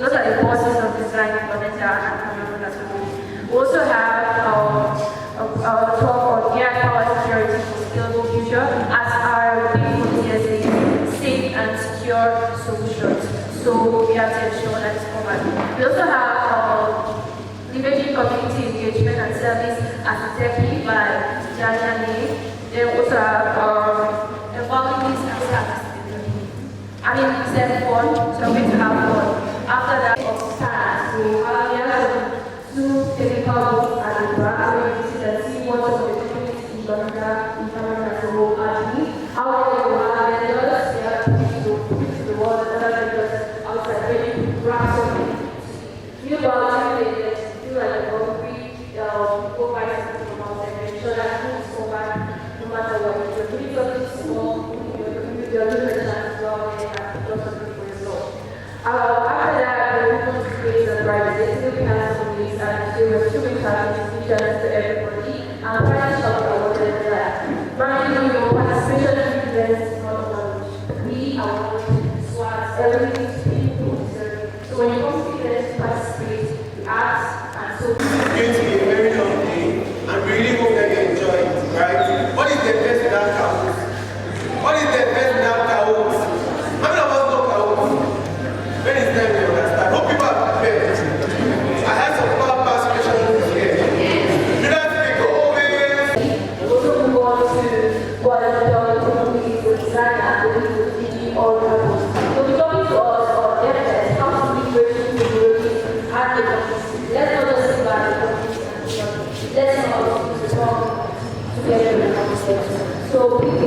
Those are the forces of design, implementation, and community as a whole. We also have our talk on AI power security for scalable future as our big focus is safe and secure solutions. So we have to ensure that it's covered. We also have leveraging community engagement and service as a techie by Jana Lee. Then we also have involving these aspects. I mean, we said fun, so we're going to have fun. After that, of stars, we have two technical books at the back where you see that see what of the community in Canada as a whole are doing. However, we have vendors, we have people to the world, and other vendors outside where you grab something. You about it, do like a concrete, go buy something from outside, make sure that food is covered no matter what. If you're doing something small, you're doing a chance to go and do something for yourself. After that, we want to create a private. We have some of these, and we have two challenges to everybody. And finally, shall be awarded that. Managing your participation in events is not knowledge. We are SWAT, everything to people who deserve. So when you come to events, participate, ask, and so on. It's going to be a very long day, and we really hope that you enjoy it, right? What is the best without cows? What is the best without cows? How many of us know cows? When is time we understand? Hope people are prepared. I had some power pass questions here. Do not speak always. We also move on to what is done with design and with all levels. So we're talking to us on DevFest, how to leverage technology and the community. Let's not just think about the community and the let's not use the talk together in the conversation. So please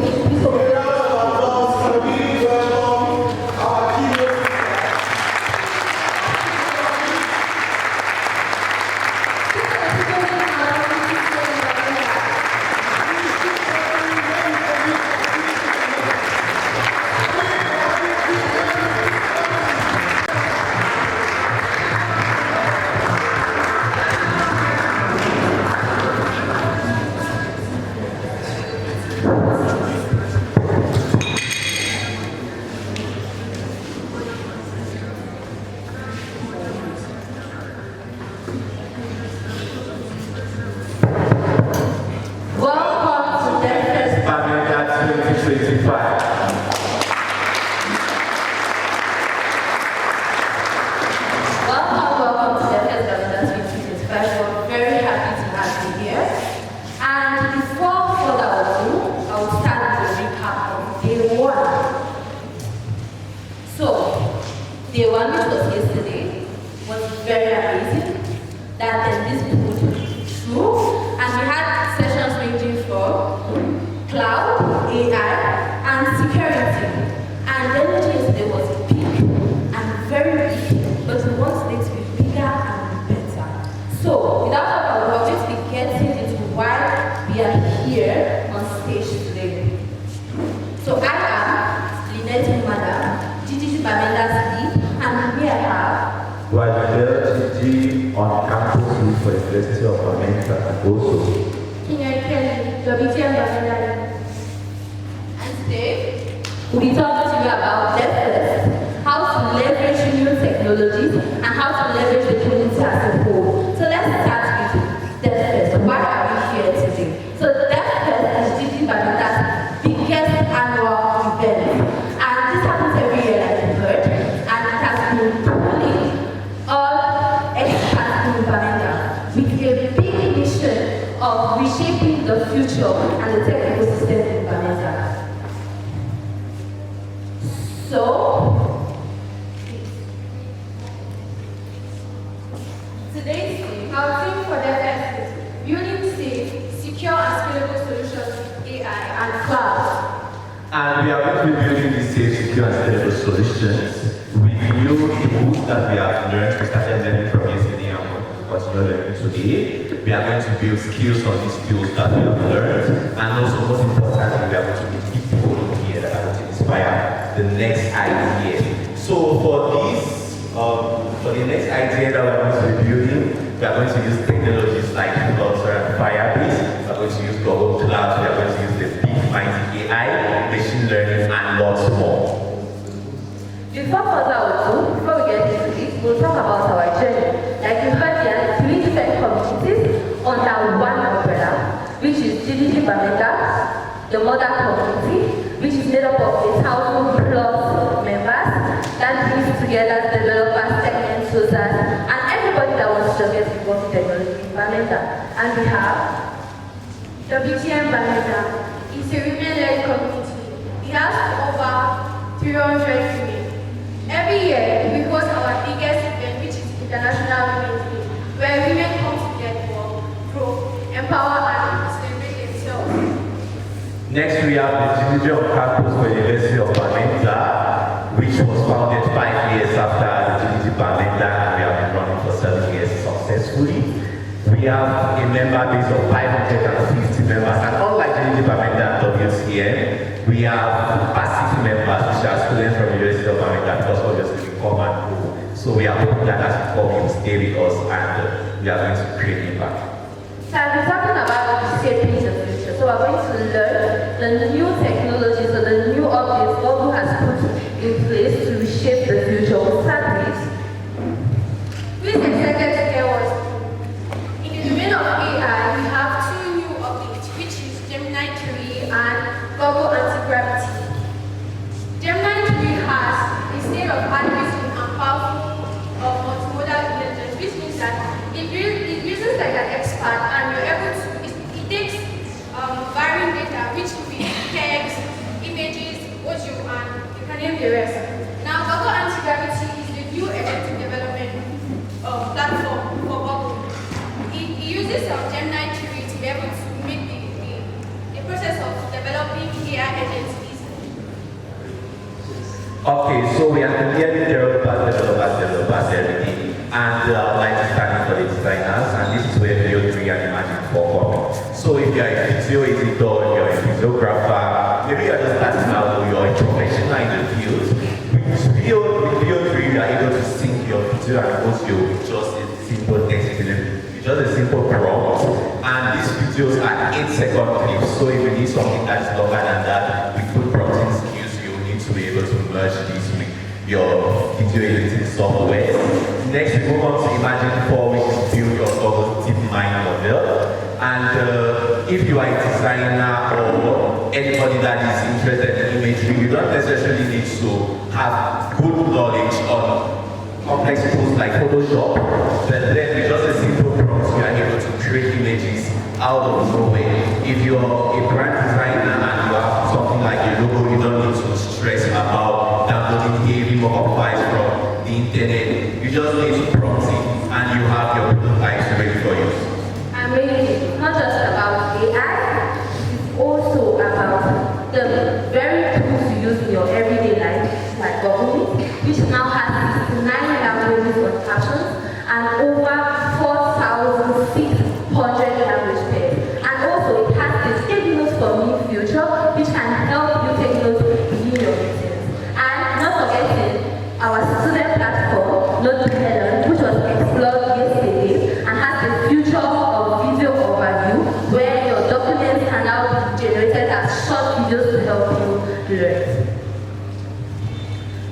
Day one, which was yesterday, was very amazing. That then this put through, and we had sessions ranging from cloud, AI, and security. And the energy yesterday was big and very big, but we want it to be bigger and better. So, without further ado, we're going to be getting into why we are here on stage today. So I am Lynette Madam, GGG Babenda's lead, and we have GG on campus for the University of America and also Kinyai Kelly, WTM Babenda. And today, we'll be talking to you about DevFest, how to leverage new technologies, and how to leverage the community as a whole. So let's start with DevFest. Why are we here today? So DevFest is GG Babenda's biggest annual event. And this happens every year, like you heard. And it has been pulling all experts in Babenda with a big mission of reshaping the future and the tech ecosystem in Babenda. So, today's theme, our theme for DevFest is building safe, secure and scalable solutions, AI and cloud. and we are going to be building these safe, secure and scalable solutions with new tools that we have learned. We started learning from yesterday and we'll continue learning today. We are going to build skills on these skills that we have learned, and also most importantly, we are going to meet people here that are going to inspire the next idea. So for the next idea that we're going to be building, we are going to use technologies like Flutter and Firebase. We are going to use Google Cloud. We are going to use the big mighty AI, machine learning, and lots more. Before we get into it, we'll talk about our journey. Like you heard, there are three different communities under one umbrella, which is GDG Bamenda, the mother community, which is made up of 1,000 plus members that brings together developers, segments, users, and everybody that wants to get involved in technology in Bamenda. And we have WTM Bamenda is a women-led community. It has over 300 women. Every year, we host our biggest event, which is International Women's Day, where women come together for grow, empower, and celebrate themselves. Next, we have the Division of Campus for the University of Bamenda, which was founded 5 years after the GDG Bamenda, and we have been running for 7 years successfully. We have a member base of 550 members, and unlike GDG Bamenda and WCM, we have capacity members, which are students from the University of Bamenda, because obviously we come and go. So we are hoping that as we come, you will stay with us, and we are going to create impact. So I've been talking about shaping the future. So we're going to learn the new technologies or the new updates Google has put in place to reshape the future. We'll start with Who is excited to hear us? In the domain of AI, we have two new updates, which is Gemini 3 and Google Anti-Gravity. Gemini 3 has a state-of-art reasoning and powerful multimodal intelligence, which means that it reasons like an expert, and you're able to, it takes varying data, which could be text, images, audio, and you can name the rest. Now, Google Anti-Gravity is the new effective development platform for Google. It uses Gemini 3 to be able to make the process of developing AI agents easy. Okay, so we are clearly developers every day. And like starting for the designers, and this is where video 3 and imagine 4 come in. So if you're a video editor, you're a videographer, maybe you're just starting out or you're a professional in the field, with video 3 you are able to sync your video and audio with just a simple text delivery. Just a simple prompt, and these videos are 8-second clips, so if you need something that is longer than that, with good prompting skills, you need to be able to merge these with your video editing software. Next, we move on to Imagine 4, which is build your Google DeepMind model. And if you are a designer or anybody that is interested in imagery, you don't necessarily need to have good knowledge on complex tools like Photoshop, but then with just a simple prompt, you are able to create images out of nowhere. If you're a brand designer and you have something like a logo, you don't need to stress about downloading heavy mockup files from the internet. You just need to prompt it and you have your prototypes ready for use. I mean, it's not just about AI, it's also about the very tools you use in your everyday life, like Google Meet, which now has 69 languages on captions and over 4,600 language pairs. And also it has this take notes for me feature, which can help you take notes in your meetings. And not forgetting our student platform, Notebook, which was explored yesterday and has the future of video overview, where your documents can now be generated as short videos to help you learn.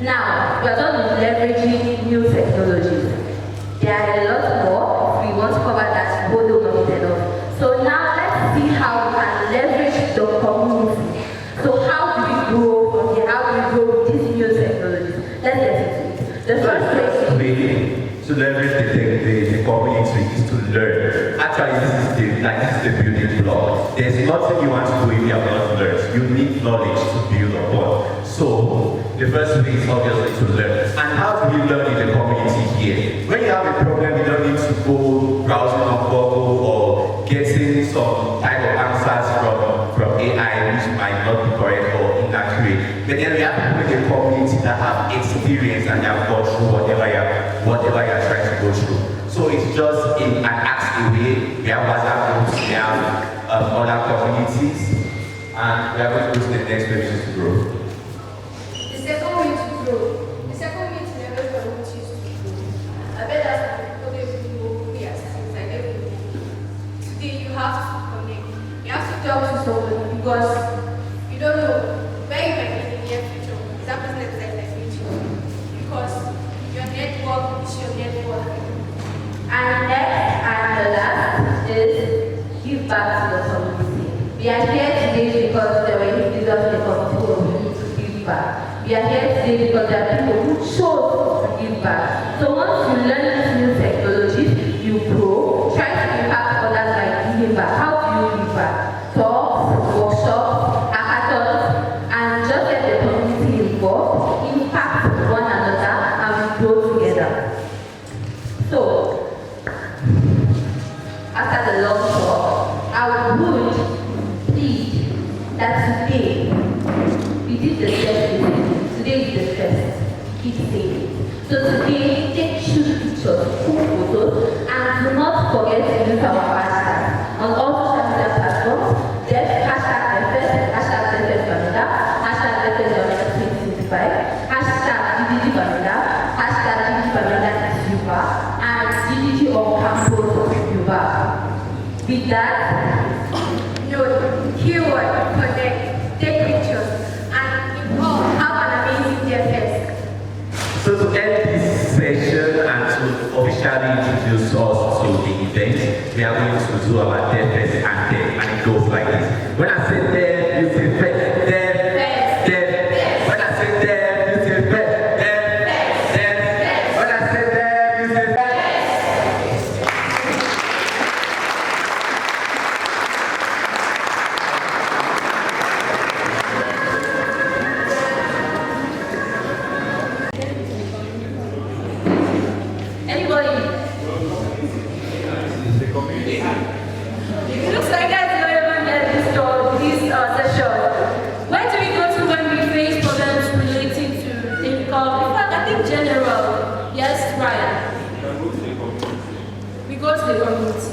Now, we are done with leveraging new technologies. There are a lot more. We want to cover that, but they will not be enough. So now let's see how we can leverage the community. So how do we grow from here? How do we grow with these new technologies? Let's get into it. The first way to leverage the community is to learn. Actually, this is the building block. There's nothing you want to do if you have not learned. You need knowledge to build upon. So the first way is obviously to learn. And how do we learn in the community here? When you have a problem, you don't need to go browsing on Google or getting some type of answers from AI, which might not be correct or inaccurate. But then we have people in the community that have experience and they have gone through whatever you're trying to go through. So it's just an ask away. We have WhatsApp groups, we have other communities, and we are going to go to the next page to grow. The second way to grow. The second way to leverage community is to grow. I bet that's what we are saying. Like everything. Today you have to connect. You have to talk to somebody because you don't know where you might be in the near future. Is that person like future? Because your network is your network? And next and the last is give back to the community. We are here today because there were individuals in the community who need to give back. We are here today because there are people who chose to give back. So once you learn these new technologies, you grow, try to impact others by giving back. How do you give back? Talks, workshops, hackathons, and just get the community involved, impact one another, and we grow together. So, after the long talk, I would plead that today we did the first. Today is the first. Keep saying it. So today, take shoot pictures, cool photos, and do not forget to use our hashtags on all social media platforms. There's hashtag DevFest, hashtag DevFest Vanilla, hashtag DevFest Vanilla 2025, hashtag DDG Vanilla, hashtag DDG Vanilla is Yuba, and DDG on campus Yuba. With that, Note, keyword, connect, take pictures, and have an amazing DevFest. So to end this session and to officially introduce us to the event, we are going to do our DevFest anthem, and it goes like this. When I say Dev, you say Fest. Dev, Dev. When I say Dev, you say Fest. Dev, Dev. When I say Dev, you say Fest. anybody? It looks like guys don't even get this session. Where do we go to when we face problems relating to technical? In fact, I think general. Yes, right. We go to the community.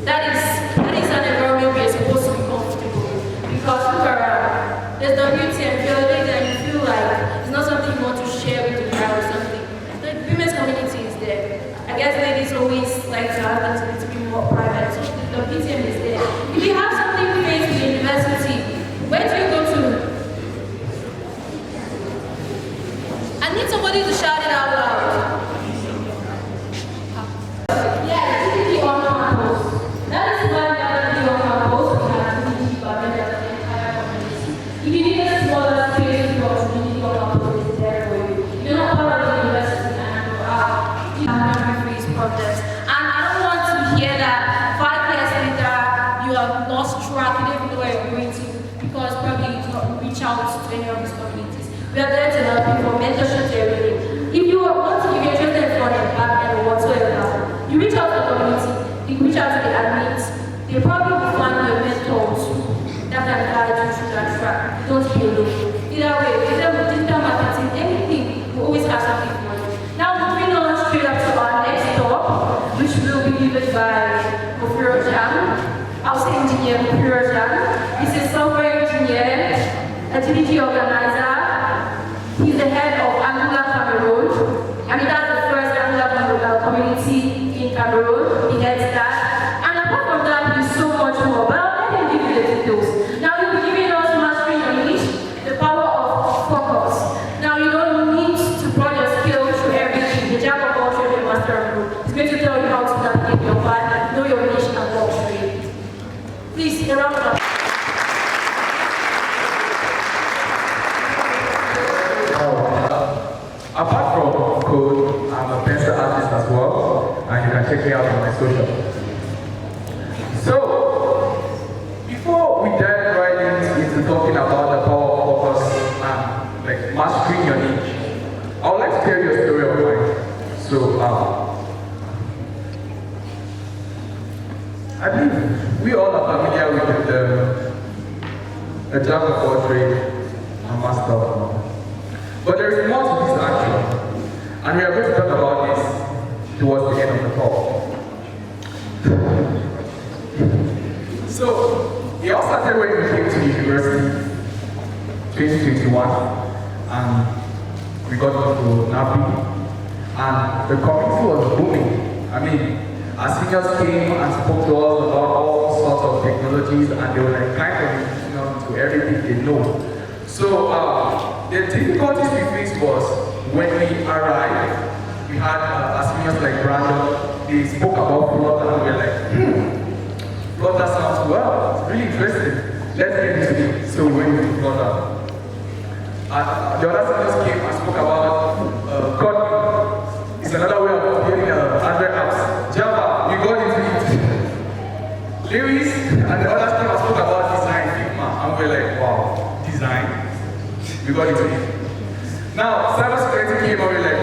That is an environment we are supposed to be comfortable. Because look around. There's WTM building and you feel like it's not something you want to share with the crowd or something. The women's community is there. I guess ladies always like to have things a little bit more private. So the PTM is there. If you have something faced with the university, where do you go to? I need somebody to shout it out loud. Yeah, DDG on campus. That is why we have DDG on campus. We have DDG for the entire community. If you need a smaller space for DDG on campus, it's there for you. You're not part of the university and you're out. You have memory freeze problems. And I don't want to hear that 5 years later you have lost track, you don't even know where you're going to because probably you did not reach out to any of these communities. We are there to help you for mentorship to everything. If you want to, if you're interested in front and back and whatsoever, you reach out to the community, you reach out to the admins, they probably will find your mentors that can guide you through that track. Don't be alone. Either way, digital marketing, anything, we always have something for you. Now moving on straight up to our next talk, which will be given by Mofiro Jam. I'll say engineer Mofiro Jam. He's a software engineer, a DDG organizer. He's the head of Angular Cameroon. And he does the first Angular community in Cameroon. He heads that. And apart from that, he's so much more. Well, let him give you the details. Now he'll be giving us mastering your niche, the power of focus. Now you don't need to broaden your skill through everything. The jack of all trades, the master of none. He's going to tell you how to navigate your path, know your niche, and work straight. Please, a round of applause. Apart from code, I'm a pencil artist as well, and you can check me out on my social. So, before we dive right into talking about the power of focus and like mastering your niche, I would like to tell you a story of mine. So, I believe we all are familiar with the jack of all trades and master of none. But there is more to this actually, and we are going to talk about this towards the end of the talk. So, it all started when we came to the university, 2021, and we got into NAPI, and the community was booming. I mean, our seniors came and spoke to us about all sorts of technologies, and they were like kind of to everything they know. So, the difficulties we faced was when we arrived, we had our seniors like Brandon, they spoke about Flutter and we were like, Flutter sounds well, it's really interesting. Let's get into it. So we went into Flutter. The other seniors came and spoke about Kotlin. It's another way of building Android apps. Java, we got into it. Lewis and the others came and spoke about design, Figma, and we're like, wow, design. We got into it. Now, cybersecurity came and we're like,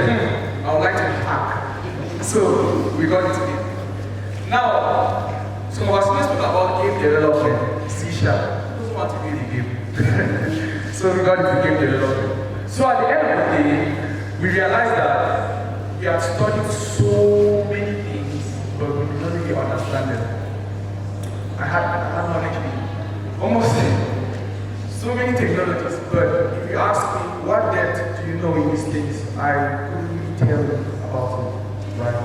I would like to hack. So we got into it. Now, some of our students spoke about game development, C#. Who want to build a game? So we got into game development. So at the end of the day, we realized that we had studied so many things, but we did not really understand them. I had knowledge in almost so many technologies, but if you ask me what depth do you know in these things, I couldn't really tell you about it, right?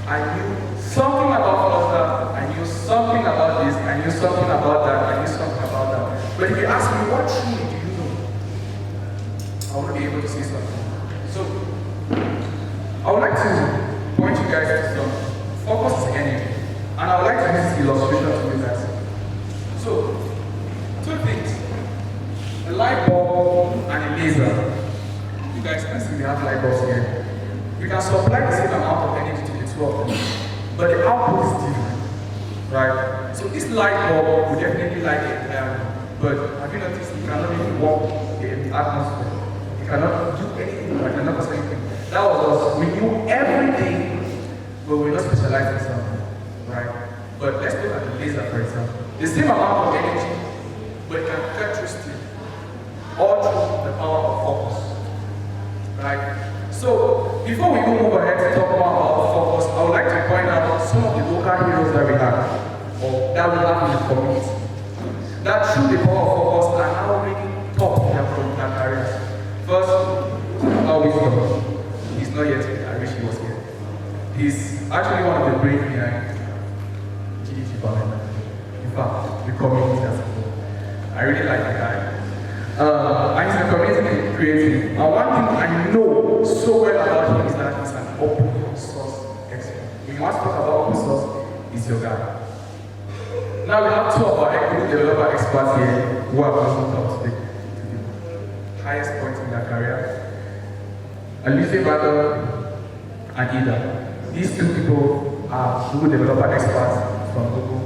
I knew something about Flutter, I knew something about this, I knew something about that, I knew something about that. But if you ask me what truly do you know, I won't be able to say something. So, I would like to point you guys to some focus is energy. And I would like to use this illustration to you guys. So, two things. A light bulb and a laser. You guys can see we have light bulbs here. We can supply the same amount of energy to the two of them, but the output is different, right? So this light bulb will definitely light the environment, but have you noticed it cannot even walk in the atmosphere? It cannot do anything, it cannot do anything. That was us. We knew everything, but we're not specialized in something, right? But let's look at the laser, for example. The same amount of energy, but it can cut through steel, all through the power of focus, right? So, before we move ahead to talk more about focus, I would like to point out some of the local heroes that we have, or that we have in the community, that through the power of focus are now really top in their careers. First, our wisdom. He's not yet here, I wish he was here. He's actually one of the brains behind GDG Parliament. In fact, the community as a whole. I really like the guy. And he's a community creative. And one thing I know so well about him is that he's an open source expert. When you want to talk about open source, he's your guy. Now we have two of our equity developer experts here who have also talked to the highest points in their career. Alice Battle and Ida. These two people are Google developer experts from Google,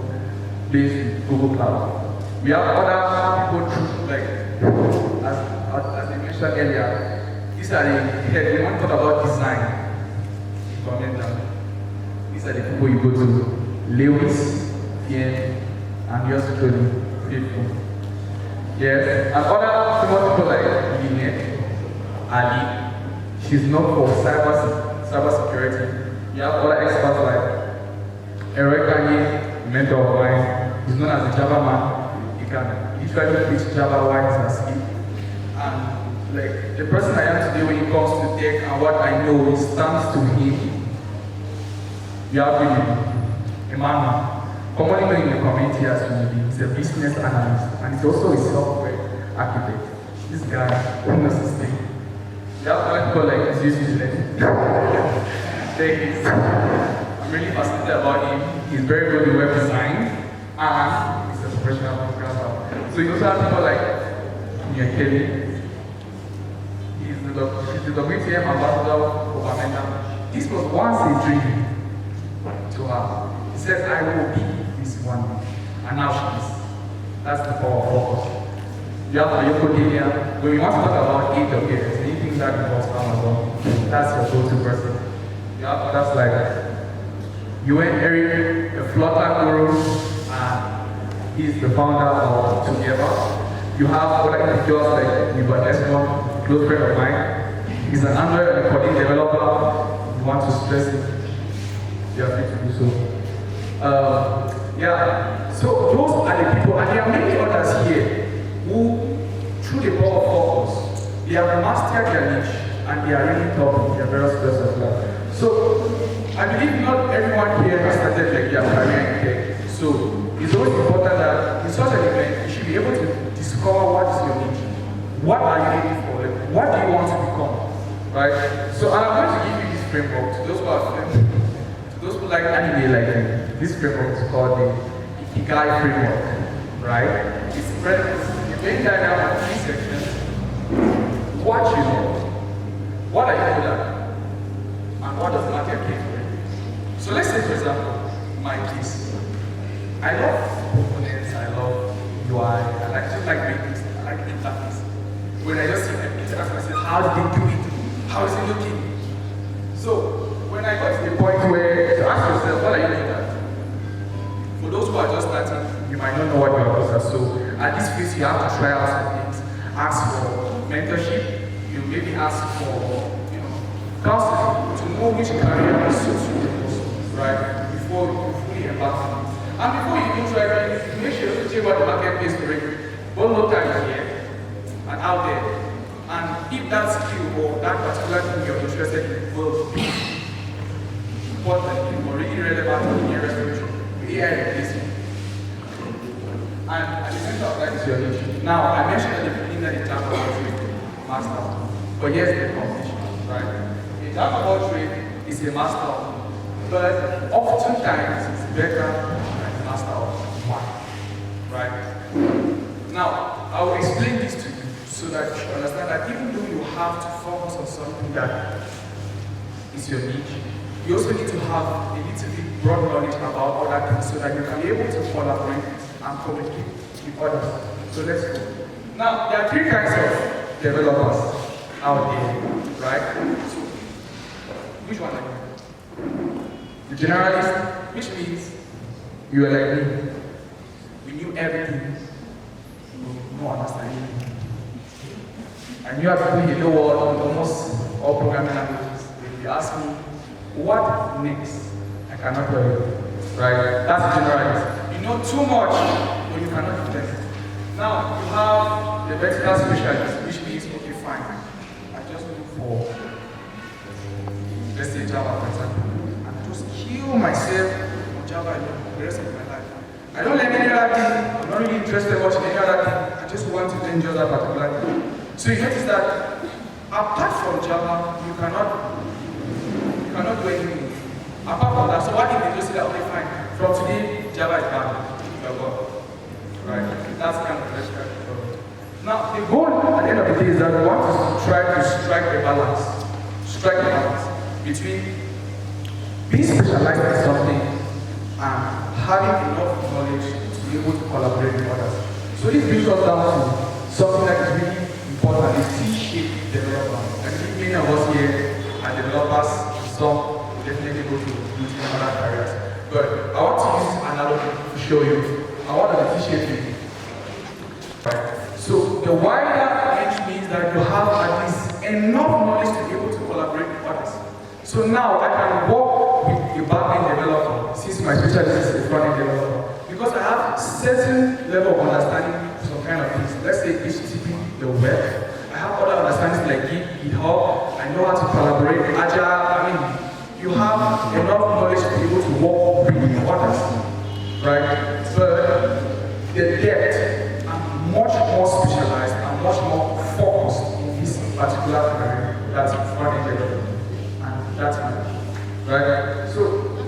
based in Google Cloud. We have other people through, like, as I mentioned earlier, these are the head. We want to talk about design. These are the people you go to. Lewis, Ian, and yours truly, Faithful. Yes, and other famous people like Lynette, Ali. She's known for cyber security. You have other experts like Eric Kanye, a mentor of mine. He's known as the Java man. He can literally teach Java while he's asleep. And like the person I am today when it comes to tech and what I know, it stands to him. You have Billy, Emmanuel, commonly known in the community as Billy. He's a business analyst and he's also a software architect. This guy knows his thing. You have other people like Zeus. I'm really fascinated about him. He's very good in web design and he's a professional programmer. So you also have people like Mia Kelly. He's the WTM ambassador for Amanda. This was once a dream to her. He says, I will be this one day. And now she is. That's the power of focus. You have Ayoko Delia. When we want to talk about AWS, anything that involves Amazon, that's your go-to person. You have others like UN Eric, the Flutter guru, and he's the founder of Together. You have other individuals like Niba Esmond, close friend of mine. He's an Android and Kotlin developer. You want to stress it, you are free to do so. So those are the people, and there are many others here who, through the power of focus, they have mastered their niche and they are really top in their various areas of life. So I believe not everyone here has started like their career in tech. So it's always important that in such an event, you should be able to discover what is your niche. What are you aiming for? Like, what do you want to become? Right? So I'm going to give you this framework. To those who like anime, like this framework is called the Ikigai framework, right? It's spread. You break that down in 3 sections. What you know, what are you good at, and what does not get paid for it. So let's say, for example, my case. I love components, I love UI, I just like making things, I like interface. When I just see an interface, I say, how did they do it? How is it looking? So when I got to the point where to ask yourself, what are you good at? For those who are just starting, you might not know what you are good at. So at this phase, you have to try out some things. Ask for mentorship. You maybe ask for, counseling to know which career suits you the most, right? Before you fully embark on it. And before you do try it, make sure you check what the market pays for it. Both local here and out there. And if that skill or that particular thing you're interested in will be important or really relevant in your restoration, AI replaces you. And at the center of that is your niche. Now, I mentioned at the beginning that the Java trade master, but here's the competition, right? A Java trade is a master, but oftentimes it's better than the master of one, right? Now, I will explain this to you so that you understand that even though you have to focus on something that is your niche, you also need to have a little bit broad knowledge about other things so that you can be able to collaborate and communicate with others. So let's go. Now, there are 3 kinds of developers out there, right? So, which one are you? The generalist, which means you are like me. We knew everything. You don't understand anything. I knew everything in the world with almost all programming languages. If you ask me, what next? I cannot tell you. Right? That's the generalist. You know too much, but you cannot do that. Now, you have the vertical specialist, which means, okay, fine. I just look for, let's say Java, for example, and I just kill myself on Java for the rest of my life. I don't learn any other thing. I'm not really interested much in any other thing. I just want to learn just that particular thing. So you notice that apart from Java, you cannot do anything. Apart from that, so what if they just say that, okay, fine, from today, Java is banned. You're gone. Right? That's kind of the question. Now, the goal at the end of the day is that we want to try to strike a balance between being specialized in something and having enough knowledge to be able to collaborate with others. So this brings us down to something that is really important, is T-shaped development. I think many of us here are developers, some will definitely go to other careers. But I want to use this analogy to show you. I want to T-shape it. Right. So the wider range means that you have at least enough knowledge to be able to collaborate with others. So now I can work with a back-end developer, since my specialty is a front-end developer, because I have certain level of understanding of some kind of things. Let's say HTTP, the web. I have other understandings like GitHub. I know how to collaborate with Agile. I mean, you have enough knowledge to be able to work with others, right? But the depth, I'm much more specialized and much more focused in this particular career that's front-end development. And that's me, right? So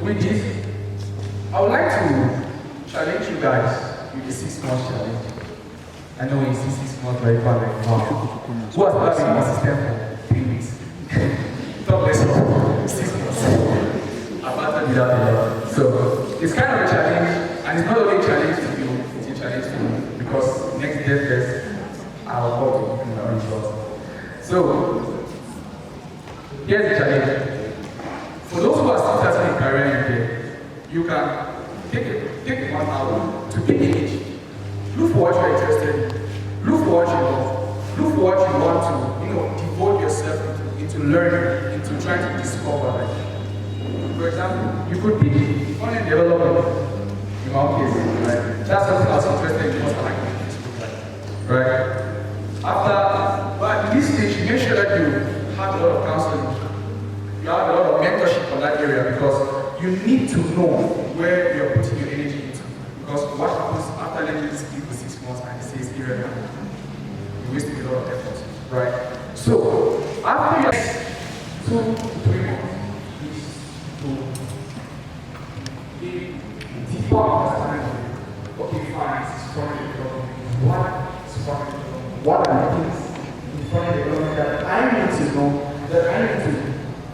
with this, I would like to challenge you guys with the 6 months challenge. I know you see 6 months very far, like wow. Who has been in my system for 3 weeks? Talk less of 6 months. About that. So it's kind of a challenge, and it's not only a challenge to you, it's a challenge to me, because next DevFest, I'll go to my results. So here's the challenge. For those who are still starting a career in here, you can take 1 hour to pick a niche. Look for what you're interested in. Look for what you love. Look for what you want to, devote yourself into learning, into trying to discover. For example, you could pick front-end development. In my case, right? That's something I was interested in because I like it. Right? But in this stage, make sure that you have a lot of counseling. You have a lot of mentorship on that area, because you need to know where you're putting your energy into. Because what happens after learning this skill for 6 months and it says irrelevant, you're wasting a lot of effort. Right? So, after you 2 to 3 months, what are the things in front of the government that I need to know, that I need to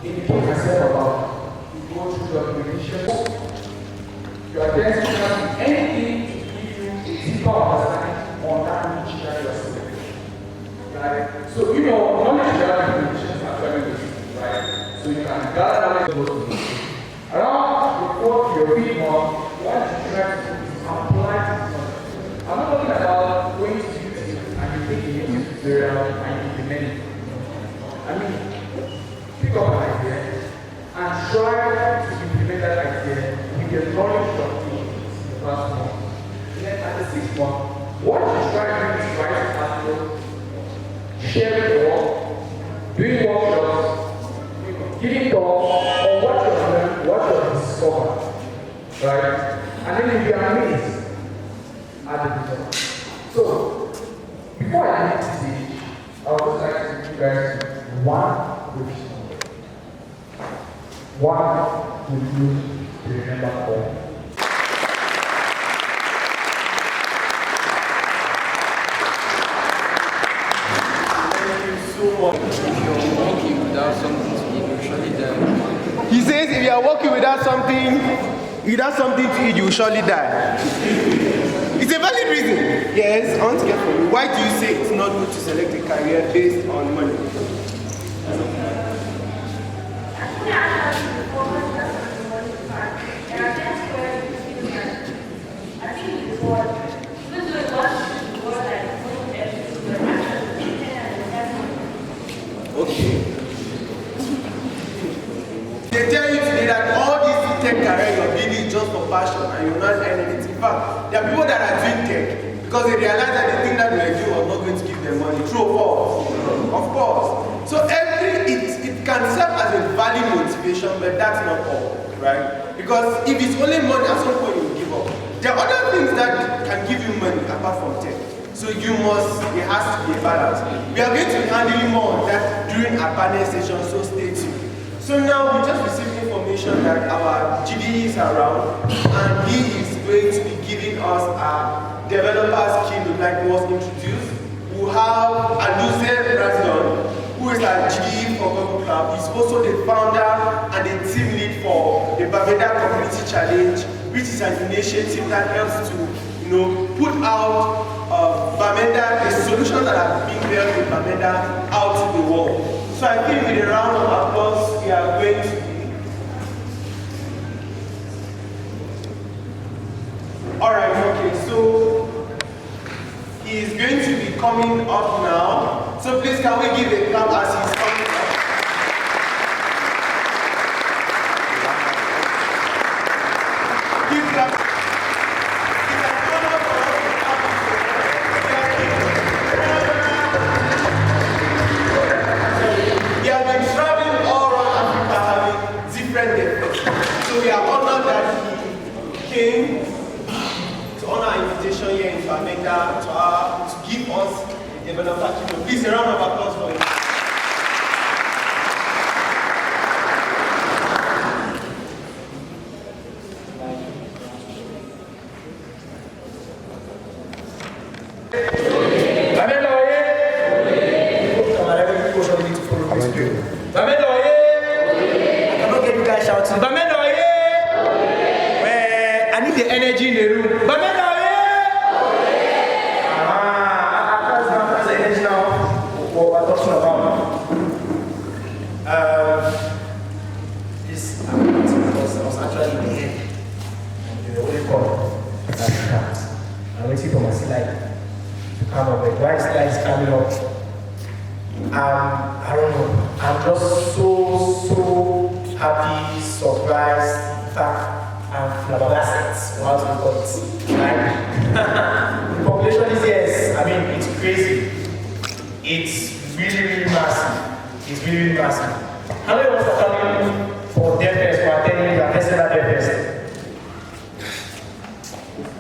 educate myself about, to go through documentation. You are there to have anything to give you a deeper understanding on that which you are studying. Right? So you know, knowledge documentation is actually good, right? So you can gather knowledge those things. Around the fourth, your feet more, what you try to do is apply to knowledge. I'm not talking about going to YouTube and you think you need to tutorial and implement it. I mean, pick up an idea and try to implement that idea with the knowledge of the first month. And then at the sixth month, what you try to do is write an article, sharing the work, doing workshops, giving talks on what you have learned, what you have discovered. Right? And then you'll be amazed at the result. So, before I leave this stage, I would just like to give you guys one question. One would you to remember all? Walking without something to eat, you surely die. He says if you are walking without something to eat, you will surely die. It's a valid reason. Yes, I want to get from you. Why do you say it's not good to select a career based on money? Actually, I have to focus just on the money part. And I guess where you feel that I think it's what even though it was more like everything, but actually Okay. They tell you today that all this tech career you're building is just for passion and you're not earning it. In fact, there are people that are doing tech because they realize that the thing that they do are not going to give them money. True or false? Of course. So it can serve as a valid motivation, but that's not all, right? Because if it's only money, at some point you will give up. There are other things that can give you money apart from tech. So there has to be a balance. We are going to be handling more on that during our panel session, so stay tuned. So now we just received information that our GD is around and he is going to be giving us a developer skill like was introduced. We have Aluze Brandon, who is our GD for Google Cloud. He's also the founder and the team lead for the Barbeda Community Challenge, which is an initiative that helps to put out Bamenda, the solutions that are being built with Bamenda out to the world. So I think with a round of applause, we are going to be. Alright, okay, so he is going to be coming up now. So please can we give a clap as he's coming up? Give clap. So we are honored that he came to honor our invitation here in Bamenda to give us a developer keynote. Please a round of applause for him. I don't know. I'm just so happy, surprised. In fact, I'm flabbergasted. How to call it? Right? The population is yes. I mean, it's crazy. It's really massive. It's really massive. How many of us are coming for DevFest or attending the festival DevFest?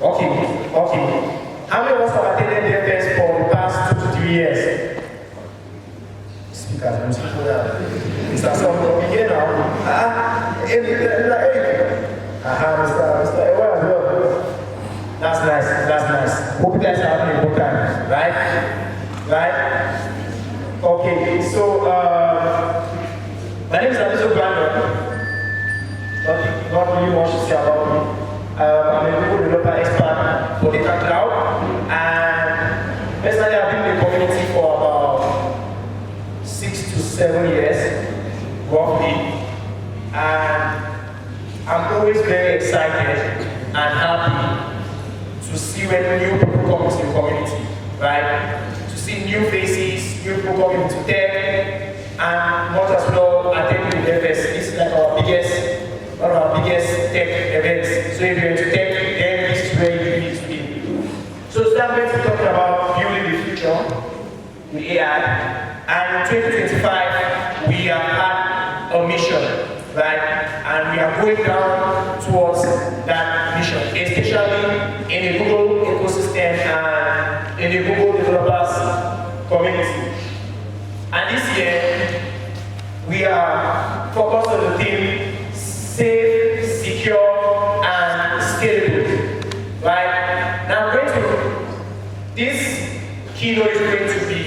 Okay. How many of us have attended DevFest for the past 2 to 3 years? Speakers, Mr. Song, again now. Mr. Ewa as well. That's nice. Hope you guys are having a good time, right? right? Okay, so my name is Amizo Brandon. Not really much to say about me. I'm a Google developer expert for data cloud, and personally I've been in the community for about 6 to 7 years, roughly, and I'm always very excited and happy to see when new people come into the community, right? To see new faces, new people coming into tech, and not as well attending the DevFest. This is like one of our biggest tech events. So if you're into tech, then this is where you need to be. So today I'm going to talk about building the future with AI. And in 2025, we have had a mission, right? And we are going down towards that mission, especially in the Google ecosystem and in the Google developers community. And this year, we are focused on the theme safe, secure, and scalable. Right? Now, this keynote is going to be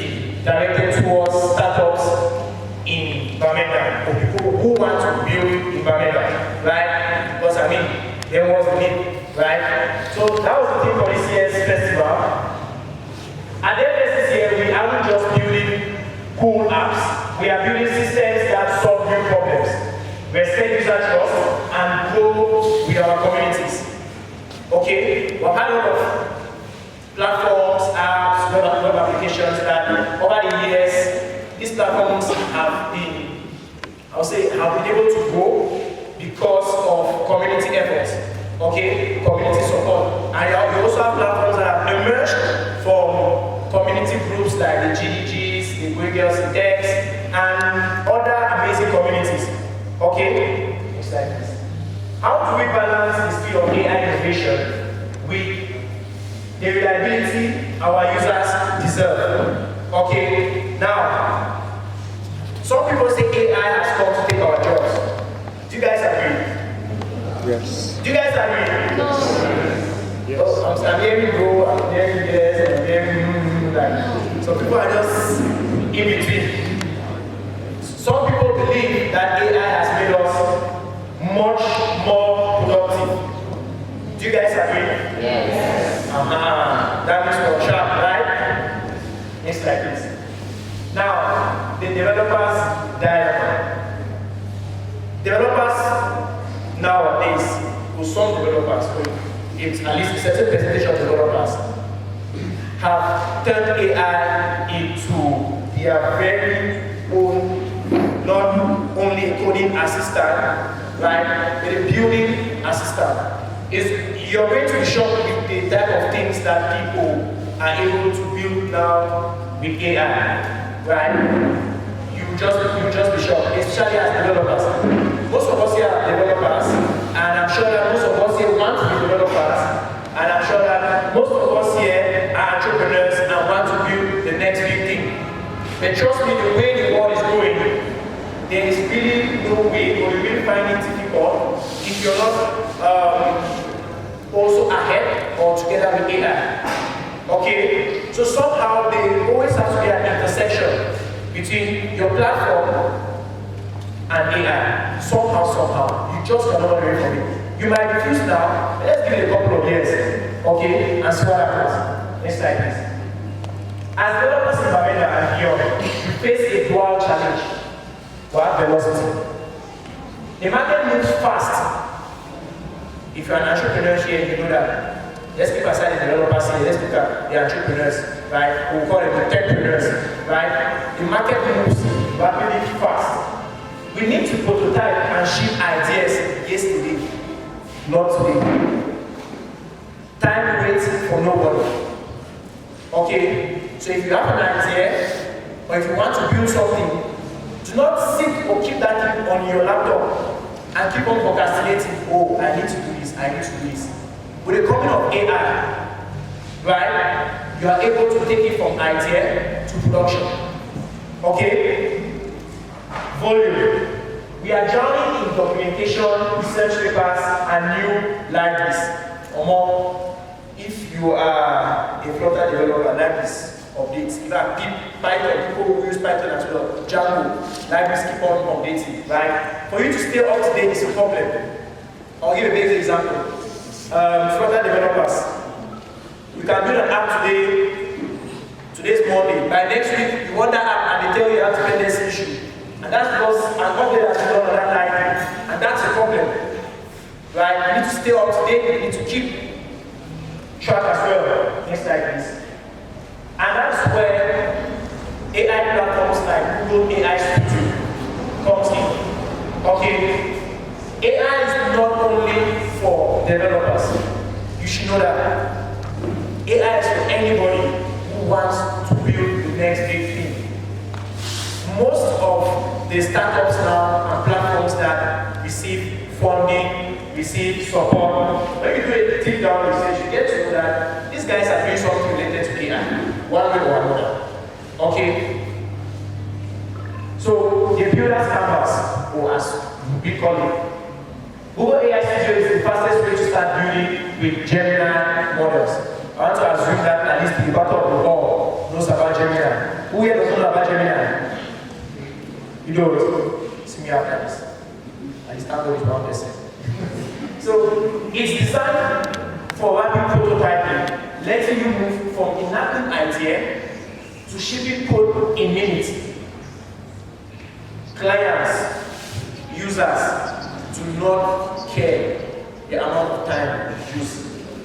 directed towards startups in Bamenda, or people who want to build in Bamenda, right? Because there was a need, right? So that was the theme for this year's festival. At DevFest this year, we aren't just building cool apps, we are building systems that solve real problems, respect user trust, and grow with our communities. Okay? We've had a lot of platforms, apps, web applications that over the years, these platforms have been, have been able to grow because of community efforts. Okay? Community support. And we also have platforms that have emerged from community groups like the GDGs, the Great Girls in Tech, and other amazing communities. Okay? Next slide, please. How do we balance the speed of AI innovation with the reliability our users deserve? Okay? Now, some people say AI has come to take our jobs. Do you guys agree? Yes. Do you guys agree? No. Yes. Oh, I'm hearing go, I'm hearing yes, I'm hearing like. So people are just in between. Some people believe that AI has made us much more productive. Do you guys agree? Yes. That means we're sharp, right? Next slide, please. Now, the developers diagram. Developers nowadays, or some developers, it's at least a certain percentage of developers, have turned AI into their very own, not only coding assistant, right, but a building assistant. You're going to be shocked with the type of things that people are able to build now with AI, right? You just be shocked, especially as developers. Most of us here are developers, and I'm sure that most of us here want to be developers, and I'm sure that most of us here are entrepreneurs and want to build the next big thing. But trust me, the way the world is going, there is really no way, or you will find it difficult if you're not also ahead or together with AI. Okay? So somehow there always has to be an intersection between your platform and AI. Somehow. You just cannot run away from it. You might refuse now, but let's give it a couple of years. Okay? And see what happens. Next slide, please. As developers in Bamenda and beyond, we face a dual challenge. What? Velocity. The market moves fast. If you're an entrepreneur here, you know that. Let's keep aside the developers here, let's look at the entrepreneurs, right? We call them the techpreneurs, right? The market moves rapidly fast. We need to prototype and ship ideas yesterday, not today. Time waits for nobody. Okay? So if you have an idea, or if you want to build something, do not sit or keep that thing on your laptop and keep on procrastinating. Oh, I need to do this, I need to do this. With the coming of AI, right, you are able to take it from idea to production. Okay? Volume. We are drowning in documentation, research papers, and new libraries. Or more, if you are a Flutter developer like this, updates. In fact, Python, people who use Python as well, Django, libraries keep on updating, right? For you to stay up to date is a problem. I'll give a basic example. Flutter developers, you can build an app today, today's Monday. By next week, you want that app and they tell you you have dependency issue. And that's because an update has been done on that line, and that's a problem. Right? You need to stay up to date, you need to keep track as well. Next slide, please. And that's where AI platforms like Google AI Studio comes in. Okay? AI is not only for developers. You should know that. AI is for anybody who wants to build the next big thing. Most of the startups now and platforms that receive funding, receive support, when you do a deep down research, you get to know that these guys are doing something related to AI, one way or another. Okay? So, the builder's canvas, or as we call it, Google AI Studio is the fastest way to start building with Gemini models. I want to assume that at least the battle of the ball knows about Gemini. Who here doesn't know about Gemini? You don't see me after this. At least I'm going to 1%. So it's designed for rapid prototyping, letting you move from enacting idea to shipping code in minutes. Clients, users do not care the amount of time you use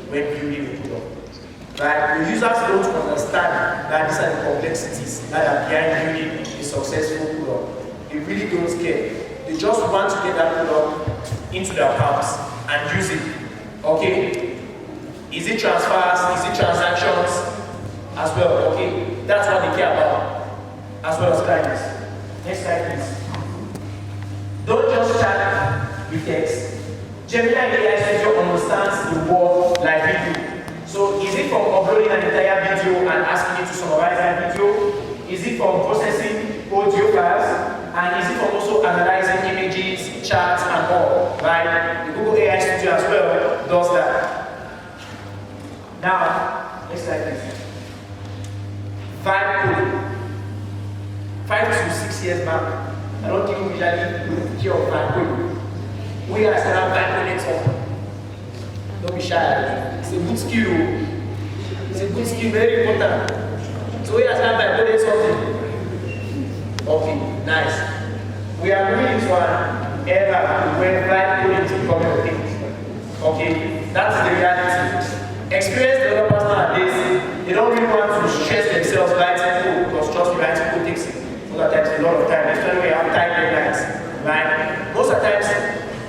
when building a product. Right? The users don't understand that these are the complexities that are behind building a successful product. They really don't care. They just want to get that product into their palms and use it. Okay? Is it transfers? Is it transactions? As well, okay? That's what they care about. As well as clients. Next slide, please. Don't just chat with text. Gemini AI Studio understands the word like video. So is it from uploading an entire video and asking it to summarize that video? Is it from processing audio files? And is it from also analyzing images, charts, and all? Right? The Google AI Studio as well does that. Now, next slide please. Vibe coding. 5 to 6 years back, I don't think we usually hear of vibe coding. We are around vibe coding something. Don't be shy. It's a good skill. It's a good skill, very important. So we are around vibe coding something. Okay, nice. We are moving into an era where vibe coding is becoming a thing. Okay, that's the reality. Experienced developers nowadays, they don't really want to stress themselves writing code because trust me, writing code takes sometimes a lot of time, especially when you have tight deadlines. Right? Most of the times,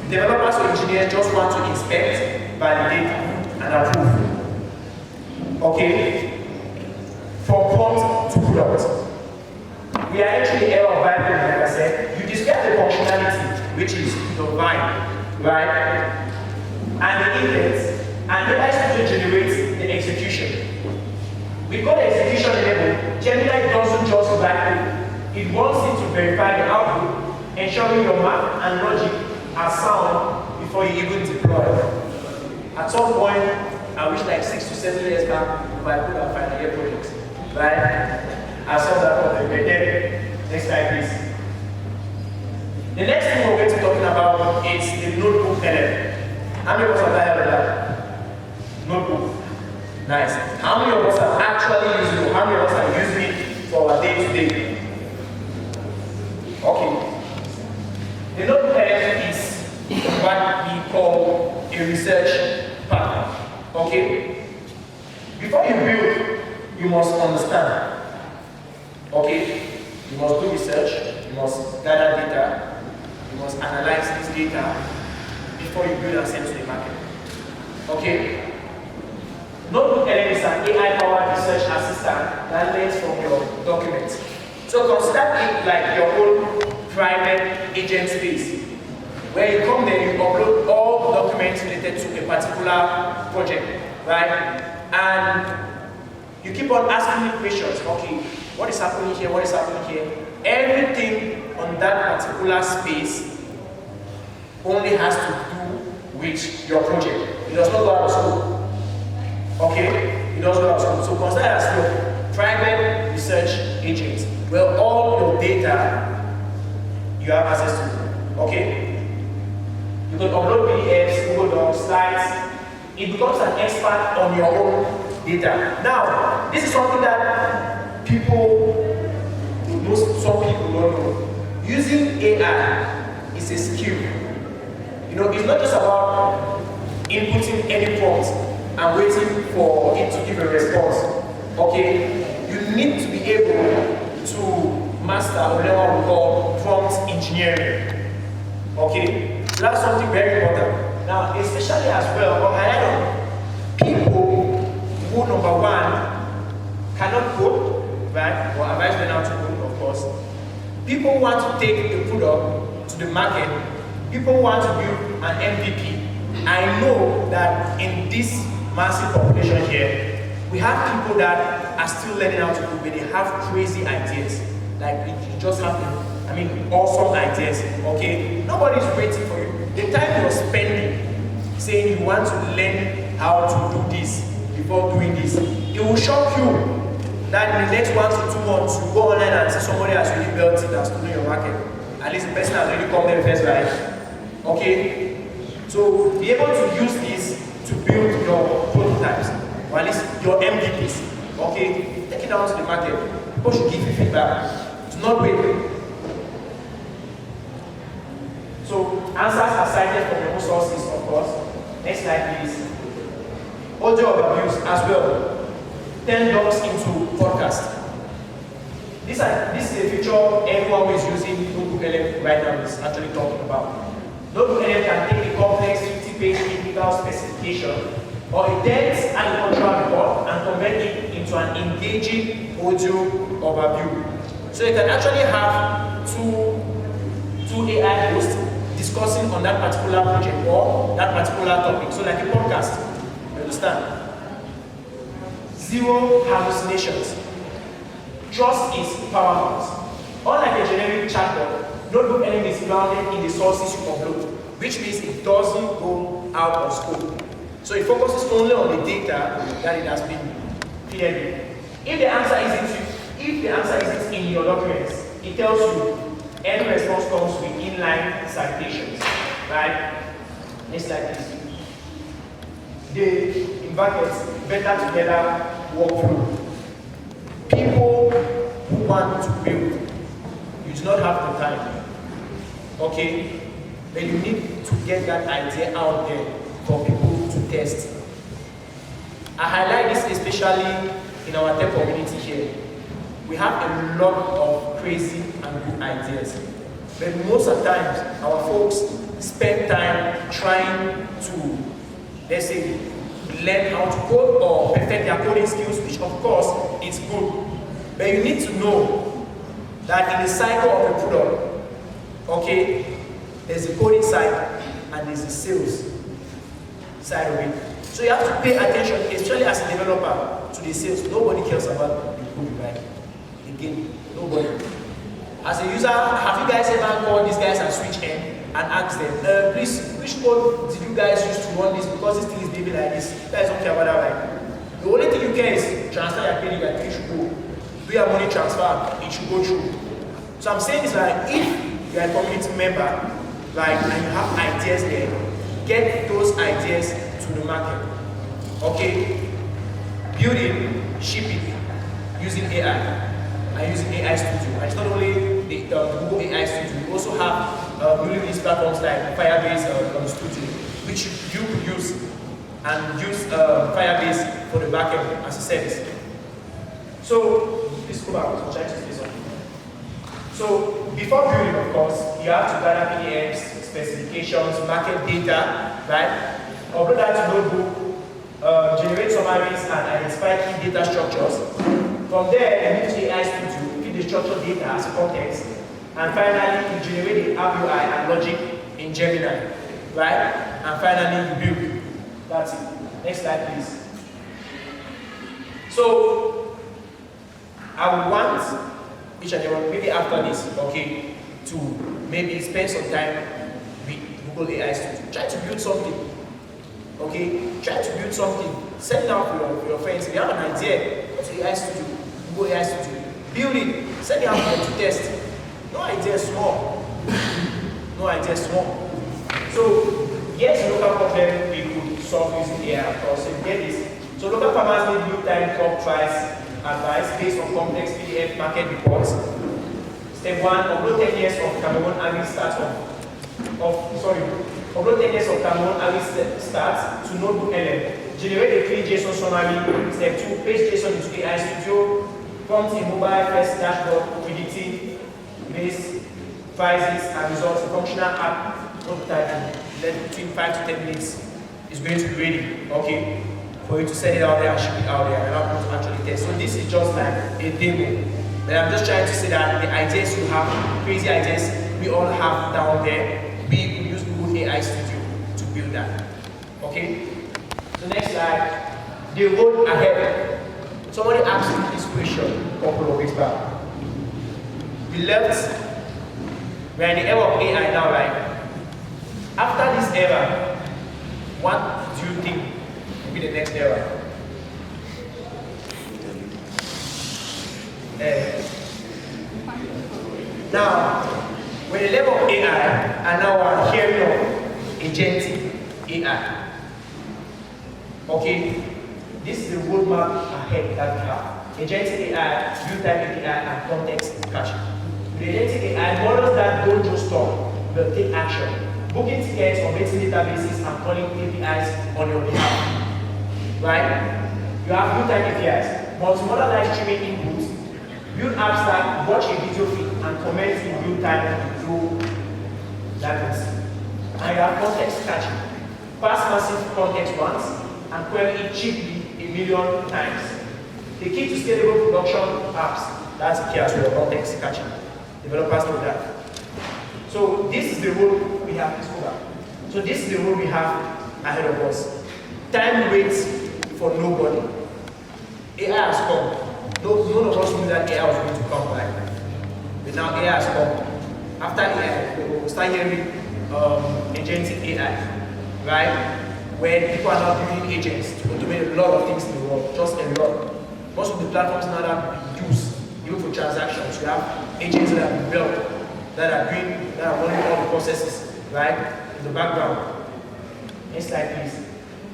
developers or engineers just want to inspect, validate, and approve. Okay? From prompt to product. We are actually in the era of vibe coding, like I said. You describe the functionality, which is the vibe, right? And the index, and the AI Studio generates the execution. We call the execution level. Gemini doesn't just write code. It wants it to verify the output, ensuring your math and logic are sound before you even deploy. At some point, I wish like 6 to 7 years back, if I could have final year projects, right? I solved that problem. But then, next slide, please. The next thing we're going to be talking about is the notebook LM. How many of us have heard of that? Notebook. Nice. How many of us are actually using it? How many of us are using it for our day-to-day? Okay. The notebook LM is what we call a research partner. Okay? Before you build, you must understand. Okay? You must do research, you must gather data, you must analyze this data before you build and send to the market. Okay? Notebook LM is an AI-powered research assistant that learns from your documents. So consider it like your own private agent space, where you come there, you upload all documents related to a particular project, right? And you keep on asking me questions. Okay, what is happening here? What is happening here? Everything on that particular space only has to do with your project. It does not go out of scope. Okay? It does not go out of scope. So consider it as your private search agent, where all your data you have access to. Okay? You can upload PDFs, Google Docs, slides. It becomes an expert on your own data. Now, this is something that some people don't know. Using AI is a skill. You know, it's not just about inputting any prompt and waiting for it to give a response. Okay? You need to be able to master what we call prompt engineering. Okay? So that's something very important. Now, especially as well, on my end, people who, number one, cannot code, right? Or advise them how to code, of course. People want to take the product to the market. People want to build an MVP. I know that in this massive population here, we have people that are still learning how to code, but they have crazy ideas. Like, you just have awesome ideas, okay? Nobody's waiting for you. The time you're spending saying you want to learn how to do this before doing this, it will shock you that in the next 1 to 2 months, you go online and see somebody has really built it, that's doing your market. At least the person has really come there first, right? Okay? So be able to use this to build your prototypes, or at least your MVPs. Okay? Take it down to the market. People should give you feedback. Do not wait. So answers are cited from your own sources, of course. Next slide, please. Audio overviews as well. 10 docs into podcast. This is a feature everyone who is using Notebook LM right now is actually talking about. Notebook LM can take a complex 50-page technical specification or a dense agricultural report and convert it into an engaging audio overview. So you can actually have two AI hosts discussing on that particular project or that particular topic. So like a podcast, you understand? Zero hallucinations. Trust is paramount. Unlike a generic chatbot, Notebook LM is grounded in the sources you upload, which means it doesn't go out of scope. So it focuses only on the data that it has been cleared. If the answer isn't in your documents, it tells you any response comes with inline citations, right? Next slide, please. The in brackets, better together workflow. People who want to build, you do not have the time, okay? But you need to get that idea out there for people to test. I highlight this especially in our tech community here. We have a lot of crazy and good ideas, but most of the times our folks spend time trying to, let's say, learn how to code or perfect their coding skills, which of course is good. But you need to know that in the cycle of a product, okay, there's a coding side and there's a sales side of it. So you have to pay attention, especially as a developer, to the sales. Nobody cares about the code, right? Again, nobody. As a user, have you guys ever called these guys at switch end and asked them, please, which code did you guys use to run this? Because this thing is behaving like this. You guys don't care about that, right? The only thing you care is transfer your paying, like it should go. Do your money transfer, it should go through. So I'm saying is like, if you're a community member, like, and you have ideas there, get those ideas to the market. Okay? Building, shipping, using AI. And using AI Studio. And it's not only the Google AI Studio, we also have newly released platforms like Firebase Studio, which you could use and use Firebase for the backend as a service. So, please go back, I'm trying to say something. So, before building, of course, you have to gather PDFs, specifications, market data, right? Upload that to Notebook, generate summaries and identify key data structures. From there, you use AI Studio, feed the structured data as context, and finally, you generate the RUI and logic in Gemini, right? And finally, you build. That's it. Next slide, please. So, I would want each and everyone, maybe after this, okay, to maybe spend some time with Google AI Studio. Try to build something, okay? Try to build something. Send it out for your friends. If you have an idea, go to AI Studio, Google AI Studio, build it, send it out to test. No idea small. No idea small. So, yes, local problem we could solve using AI, of course. So you get this. So local farmers need real-time crop price advice based on complex PDF market reports. Step 1, upload 10 years of Cameroon agri stats upload 10 years of Cameroon agri stats to Notebook LM. Generate a clean JSON summary. Step 2, paste JSON into AI Studio. Prompt a mobile first dashboard predicting base prices and results. A functional app prototyping. Then between 5 to 10 minutes is going to be ready. Okay. For you to send it out there and ship it out there and not to actually test. So this is just like a demo. But I'm just trying to say that the ideas you have, crazy ideas we all have down there, we use Google AI Studio to build that. Okay? So next slide, the road ahead. Somebody asked me this question a couple of weeks back. We're in the era of AI now, right? After this era, what do you think will be the next era? Now, with the level of AI, and now we're hearing of agentic AI. Okay, this is the roadmap ahead that we have. Agentic AI, real-time AI, and context catching. With agentic AI, models that don't just talk, but take action. Booking tickets, updating databases, and calling APIs on your behalf. Right? You have real-time APIs, multimodal live streaming inputs, build apps that watch a video feed and comment in real time through database. And you have context catching. Pass massive context once and query it cheaply a million times. The key to scalable production apps, that's key as well, context catching. Developers know that. So this is the road we have to go. So this is the road we have ahead of us. Time waits for nobody. AI has come. None of us knew that AI was going to come back. But now AI has come. After AI, we'll start hearing agentic AI, right? Where people are now building agents to automate a lot of things in the world, just a lot. Most of the platforms now that we use, even for transactions, we have agents that have been built, that are running all the processes, right? In the background. Next slide, please.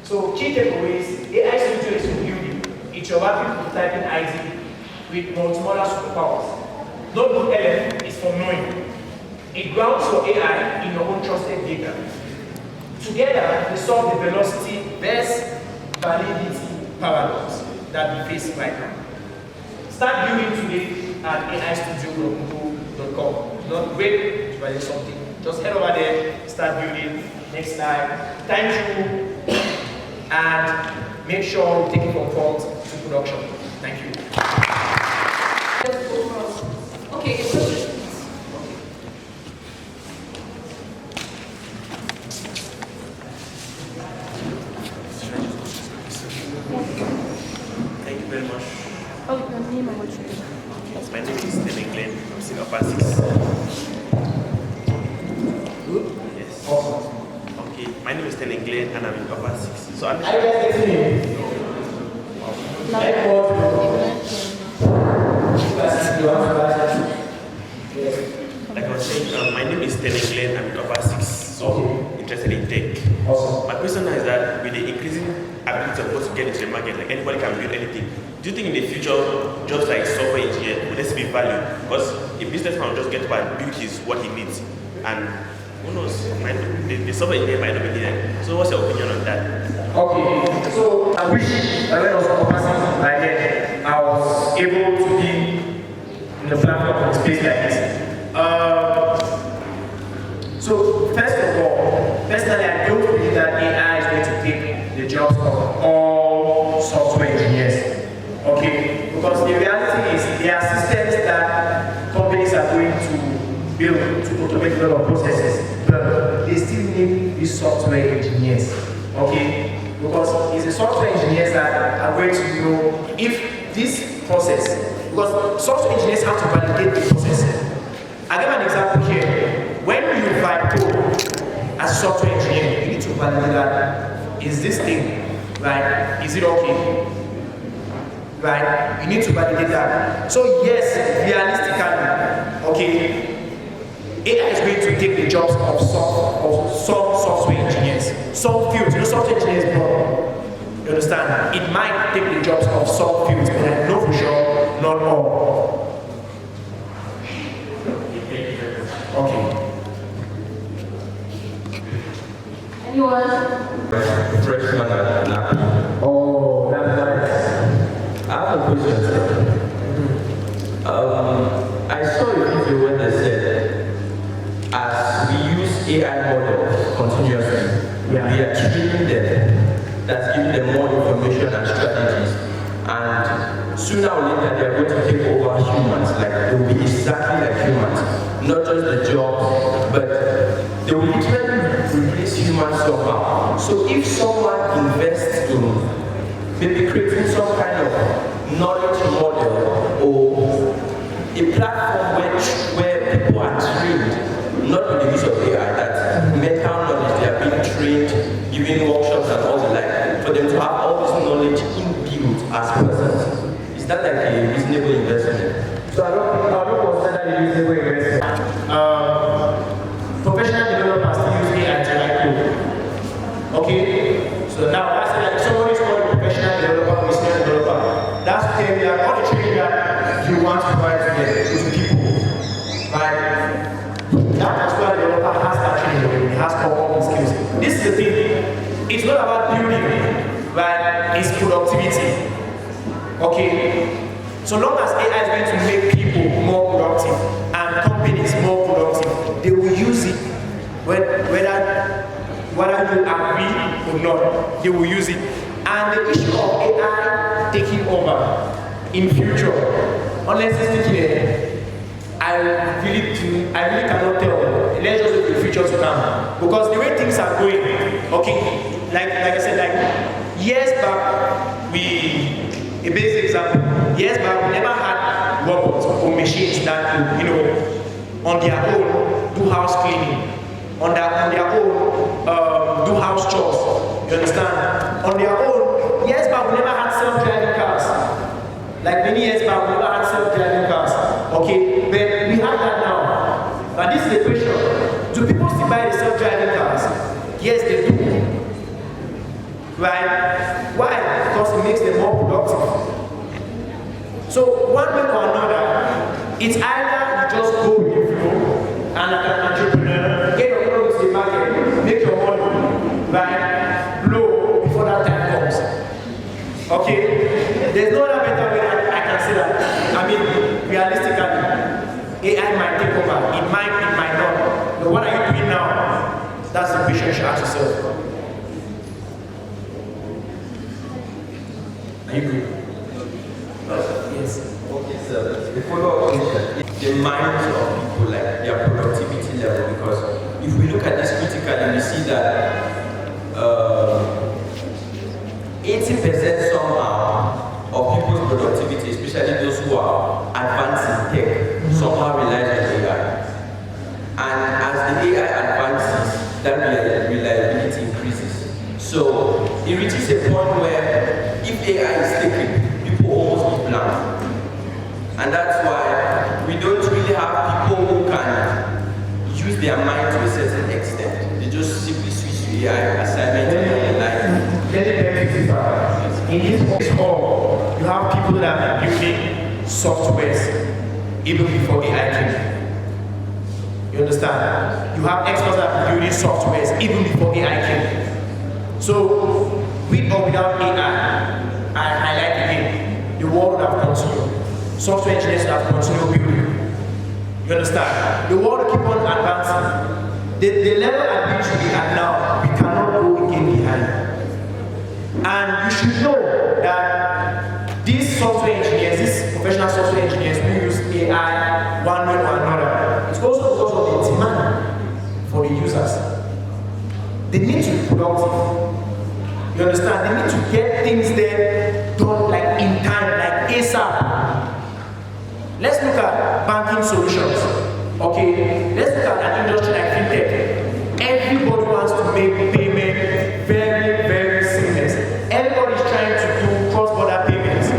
So key takeaways, AI Studio is for building. It's your rapid prototyping ID with multimodal superpowers. Notebook LM is for knowing. It grounds your AI in your own trusted data. Together, we solve the velocity best validity paradox that we face right now. Start building today at aistudio.com. Not wait to validate something. Just head over there, start building. Next slide. Thank you. And make sure you take it from front to production. Thank you. Okay, a question. Thank you very much. Oh, your name and what you do. My name is England. I'm still upper 6. Good? Yes. Awesome. Okay. My name is England and I'm in upper 6. So I'm Are you guys getting me? Yes. like I was saying, my name is England. I'm in upper 6. So interested in tech. Awesome. My question now is that with the increasing ability of us to get into the market, like anybody can build anything. Do you think in the future, jobs like software engineer will less be valued? Because a businessman will just get to and build what he needs. And who knows, the software engineer might not be needed. So what's your opinion on that? Okay, so I wish that when I was passing like that, I was able to be in the platform of space like this. So first of all, personally, I don't believe that AI is going to take the jobs of all software engineers. Okay, because the reality is there are systems that companies are going to build to automate a lot of processes, but they still need these software engineers. Okay, because it's the software engineers that are going to know if this process, because software engineers have to validate the process. I'll give an example here. When you write code as a software engineer, you need to validate that is this thing right? Is it okay? right? You need to validate that. So yes, realistically, okay, AI is going to take the jobs of some software engineers, some fields. You know, software engineers, bro. You understand? It might take the jobs of some fields, but I know for sure not all. Okay. Anyone? Freshman at NAPI. Oh, that's nice. I have a question, sir. I saw a video when they said, as we use AI models continuously, we are training them, that's giving them more information and strategies. And sooner or later, they are going to take over humans, like they will be exactly like humans. Not just the jobs, but they will literally replace humans somehow. So if someone invests in maybe creating some kind of knowledge model or a platform where people are trained, not with the use of AI, that mental knowledge, they are being trained, giving workshops and all the like, for them to have all this knowledge inbuilt as persons. Is that like a reasonable investment? So I don't consider that a reasonable investment. Professional developers still use AI to write code. Okay? So now that's like somebody is called a professional developer or a senior developer. That's the thing that all the training that you want to provide to people. Right? That particular developer has that training already. He has all these skills. This is the thing. It's not about building, right? It's productivity. Okay? So long as AI is going to make people more productive and companies more productive, they will use it. Whether you agree or not, they will use it. And the issue of AI taking over in future, unless it's taking it, I really cannot tell. Let's just look at the future to come. Because the way things are going, okay, like I said, like years back, a basic example, years back we never had robots or machines that could, on their own do house cleaning, on their own do house chores. You understand? On their own, years back we never had self-driving cars. Like many years back we never had self-driving cars. Okay, but we have that now. But this is the question: do people still buy the self-driving cars? Yes, they do. Right? Why? Because it makes them more productive. So one way or another, it's either you just go with the flow and like an entrepreneur, get your products in the market, make your money, right? Blow before that time comes. Okay? There's no other better way that I can say that. I mean, realistically, AI might take over. It might not. But what are you doing now? That's the question you should ask yourself. Are you good? Yes. Okay, so the follow-up question is the minds of people, like their productivity level, because if we look at this critically, we see that 80% somehow of people's productivity, especially those who are advanced in tech, somehow relies on AI. And as the AI advances, that reliability increases. So it reaches a point where if AI is taken, people almost be blank. And that's why we don't really have people who can use their mind to a certain extent. They just simply switch to AI assignment and like. Let me beg you to in this hall, you have people that are building softwares even before AI came. You understand? You have experts that are building softwares even before AI came. So, with or without AI, I highlight again, the world would have continued. Software engineers would have continued building. You understand? The world will keep on advancing. The level at which we are now, we cannot go again behind. And you should know that these software engineers, these professional software engineers who use AI one way or another, it's also because of the demand for the users. They need to be productive. You understand? They need to get things there done like in time, like ASAP. Let's look at banking solutions. Okay, let's look at an industry like fintech. Everybody wants to make payment very, very seamless. Everybody is trying to do cross-border payments.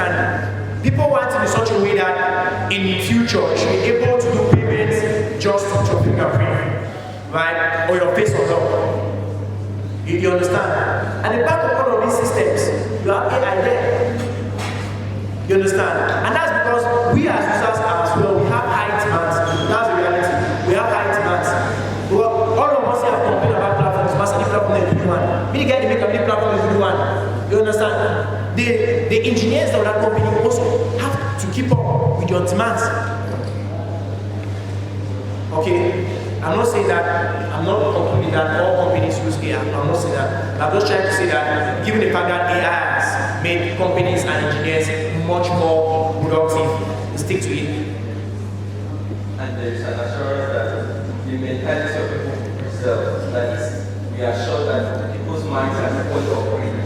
understand? People want it in such a way that in the future you should be able to do payments just with your fingerprint, right? Or your face unlock. You understand? At the back of all of these systems, you have AI there. You understand? And that's because we as users as well, we have high demands. That's the reality. We have high demands. Well, all of us have complained about platforms, but any platform is good one. Many guys make a big platform is good one. You understand? The engineers of that company also have to keep up with your demands. Okay? I'm not saying that, I'm not concluding that all companies use AI. I'm not saying that. I'm just trying to say that given the fact that AI has made companies and engineers much more productive, stick to it. And there is an assurance that the mentality of people preserved, that is, we are sure that people's minds are equal to operating.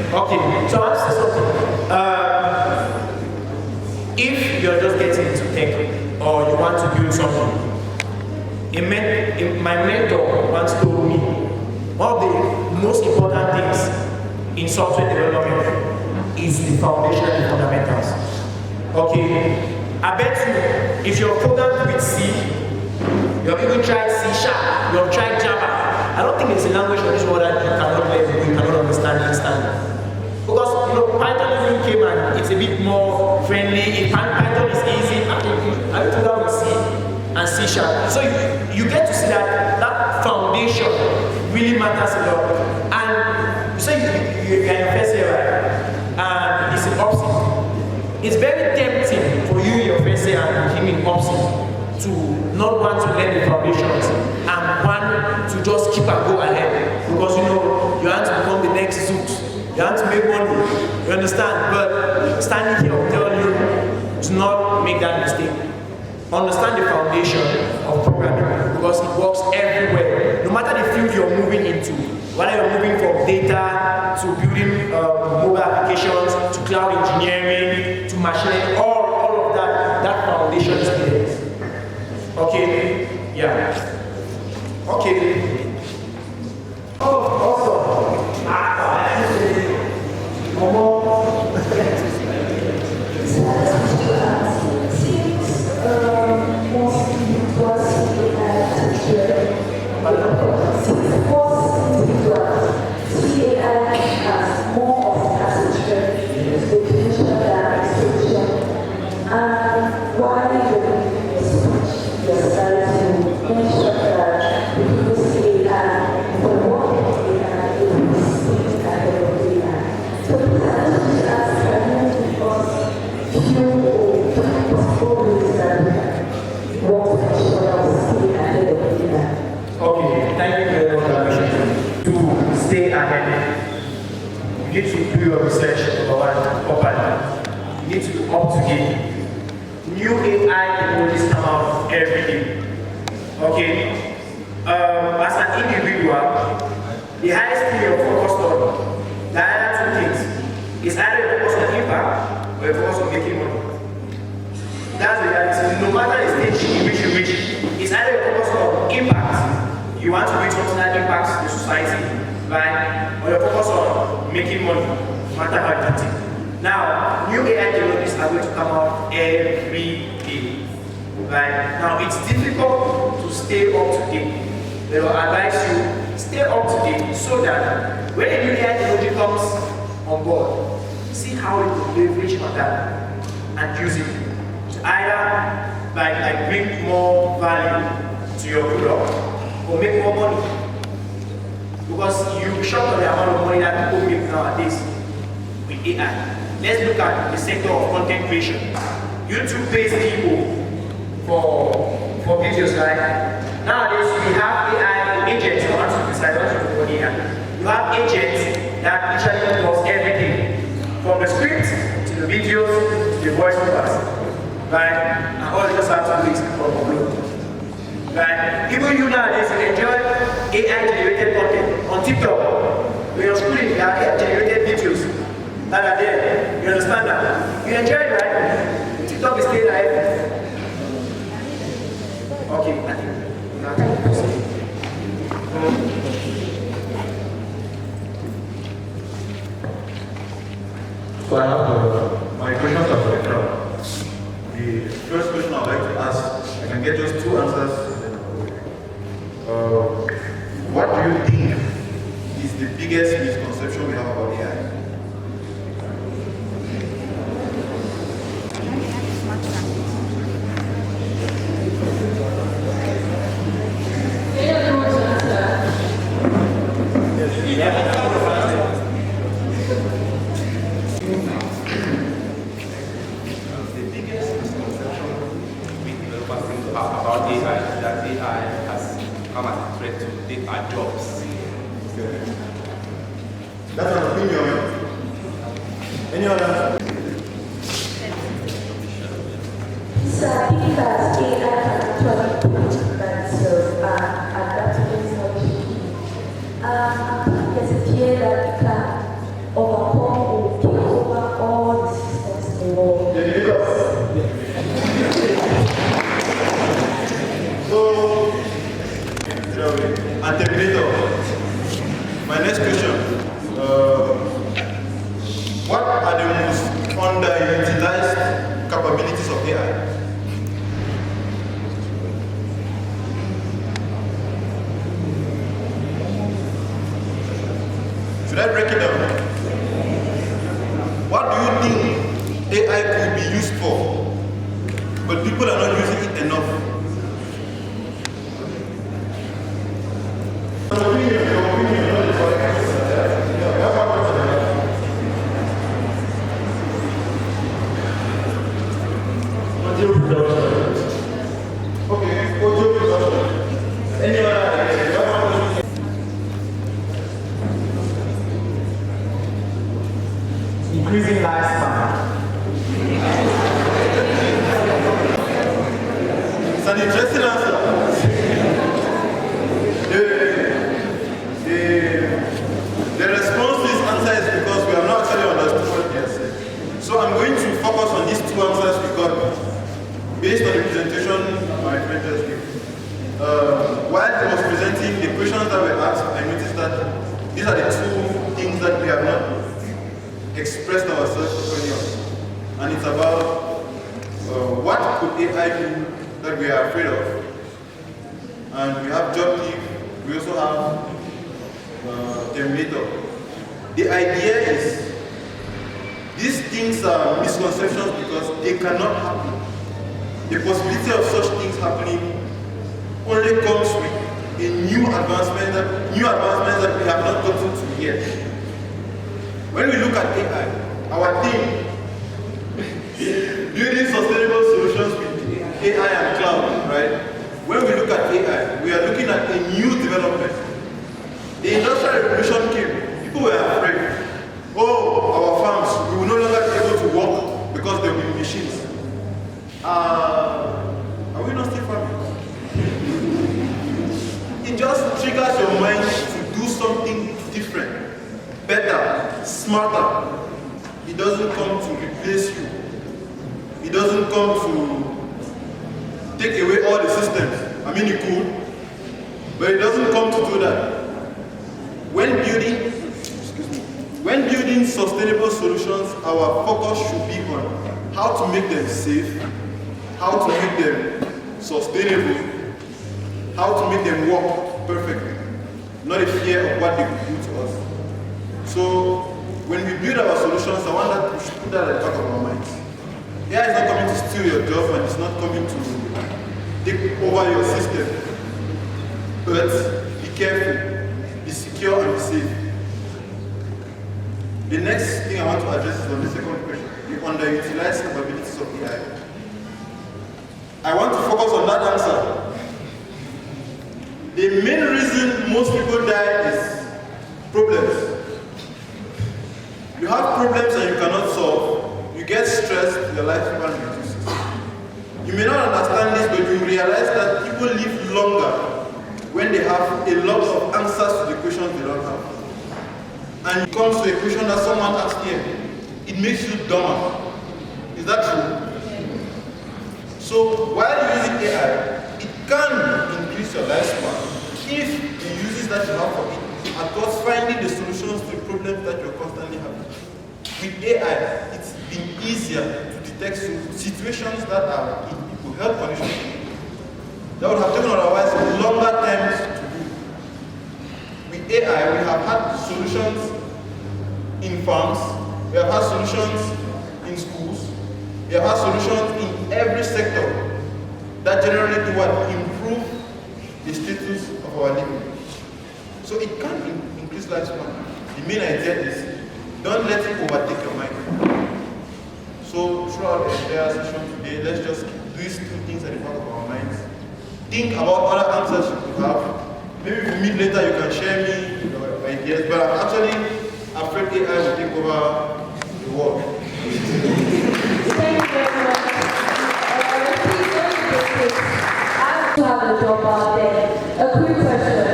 Okay, so I want to say something. If you're just getting into tech or you want to build something, my mentor once told me one of the most important things in software development is the foundation and fundamentals. Okay, I bet you if you're programmed with C, you've even tried C#, you've tried Java. I don't think it's a language or this word that you cannot learn, you cannot understand instantly. Because Python even came and it's a bit more friendly. If Python is easy, I will do that with C and C#. So you get to see that foundation really matters a lot. And you say you're in first year, right? And it's an option. It's very tempting for you in your first year and him in option to not want to learn the foundations and want to just keep and go ahead. Because you want to become the next Zeus. You have to make money, you understand? But standing here will tell you to not make that mistake. Understand the foundation of programming because it works everywhere. No matter the field you're moving into, whether you're moving from data to building mobile applications, to cloud engineering, to machine learning, all of that foundation is there. Okay? Yeah. Okay. Oh, awesome. Okay, thank you very much. To stay ahead, you need to do your research properly. You need to be up to date. New AI technologies come out every day. Okay? As an individual, the highest thing you're focused on, the other two things, is either you focus on impact or you focus on making money. That's the reality. No matter the stage in which you reach, it's either you focus on impact. You want to reach something that impacts the society, right? Or you focus on making money, no matter how you do it. Now, new AI technologies are going to come out every day, right? Now, it's difficult to stay up to date. They will advise you stay up to date so that when a new AI technology comes on board, see how you can leverage on that and use it to either bring more value to your product or make more money. Because you'll be shocked at the amount of money that people make nowadays with AI. Let's look at the sector of content creation. YouTube pays people for videos, right? Nowadays we have AI agents who answer to decide what to do for AI. You have agents that literally does everything. From the script to the videos to the voice overs. Right? And all you just have to do is upload. Right? Even you nowadays you enjoy AI-generated content on TikTok. When you're schooling, there are AI-generated videos that are there. You understand that? You enjoy it, right? TikTok is still live. Okay, I think we have to proceed. get just two answers. What do you think is the biggest misconception we have about AI? About AI, that AI has come as a threat to take our jobs. Okay. That's an opinion. Any other? So I think that AI can actually put themselves and that's what is I think there's a fear that it can overcome or take over all the systems in the world. So, and Terminator. My next question. What are the most underutilized capabilities of AI? Should I break it down? What do you think AI could be used for, but people are not using it enough? Okay, audio production. Any other idea? Increasing lifespan. It's an interesting answer. The response to this answer is because we have not actually understood what he has said. So I'm going to focus on these two answers we got based on the presentation my friend just gave. While he was presenting the questions that were asked, I noticed that these are the two things that we have not expressed ourselves openly on. And it's about what could AI do that we are afraid of. And we have job leave, we also have Terminator. The idea is these things are misconceptions because they cannot happen. The possibility of such things happening only comes with a new advancement that we have not gotten to yet. When we look at AI, our theme, building sustainable solutions with AI and cloud, right? When we look at AI, we are looking at a new development. The Industrial Revolution came, people were afraid. Oh, our farms, we will no longer be able to work because there will be machines. Are we not still farming? It just triggers your mind to do something different, better, smarter. It doesn't come to replace you. It doesn't come to take away all the systems. I mean, it could, but it doesn't come to do that. When building sustainable solutions, our focus should be on how to make them safe, how to make them sustainable, how to make them work perfectly, not a fear of what they could do to us. So when we build our solutions, I want that we should put that at the back of our minds. AI is not coming to steal your job and it's not coming to take over your system. But be careful, be secure and be safe. The next thing I want to address is on the second question, the underutilized capabilities of AI. I want to focus on that answer. The main reason most people die is problems. You have problems and you cannot solve, you get stressed, your lifespan reduces. You may not understand this, but you realize that people live longer when they have a lot of answers to the questions they don't have. And it comes to a question that someone asked here, it makes you dumber. Is that true? So while using AI, it can increase your lifespan if the uses that you have for it are towards finding the solutions to the problems that you're constantly having. With AI, it's been easier to detect situations that are in people's health conditions. that would have taken otherwise longer times to do. With AI, we have had solutions in farms, we have had solutions in schools, we have had solutions in every sector that generally do what? Improve the status of our living. So it can increase lifespan. The main idea is, don't let it overtake your mind. So throughout the entire session today, let's just keep these two things at the back of our minds. Think about other answers you could have. Maybe if we meet later, you can share me your ideas, but I'm actually afraid AI will take over the world. Thank you very much. I have a job out there. A quick question.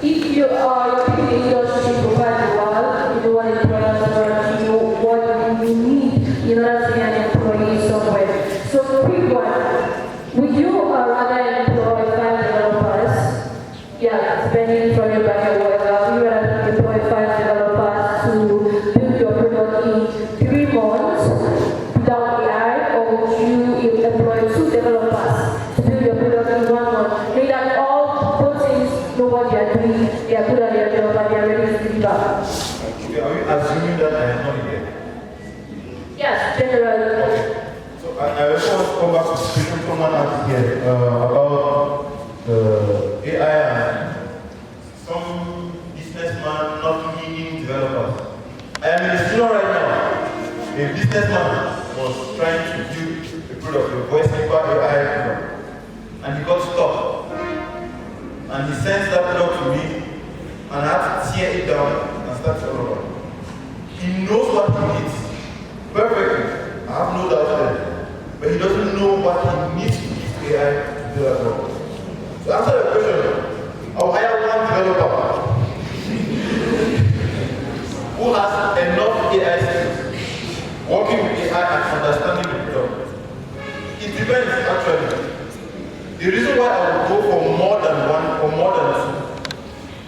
If you are picking the industry to provide the world, you want employers or you know what you need in order to be an employee somewhere. So quick one. Would you rather employ 5 developers? Yeah, depending from your background, whatever. Would you rather employ 5 developers to build your product in 3 months without AI, or would you employ 2 developers to build your product in 1 month? Meaning that all both things know what they are doing, they are good at their job, and they are ready to deliver. Okay, are you assuming that I am not here? Yes, generally. Okay. So I also want to come back to the question someone asked here about AI and some businessman not needing developers. I am in a studio right now. A businessman was trying to build a product, a voice over AI product, and he got stuck. And he sent that product to me, and I had to tear it down and start all over. He knows what he needs perfectly. I have no doubt there. But he doesn't know what he needs to use AI to do that work. To answer your question, I'll hire one developer who has enough AI skills, working with AI and understanding the product. It depends actually. The reason why I would go for more than one or more than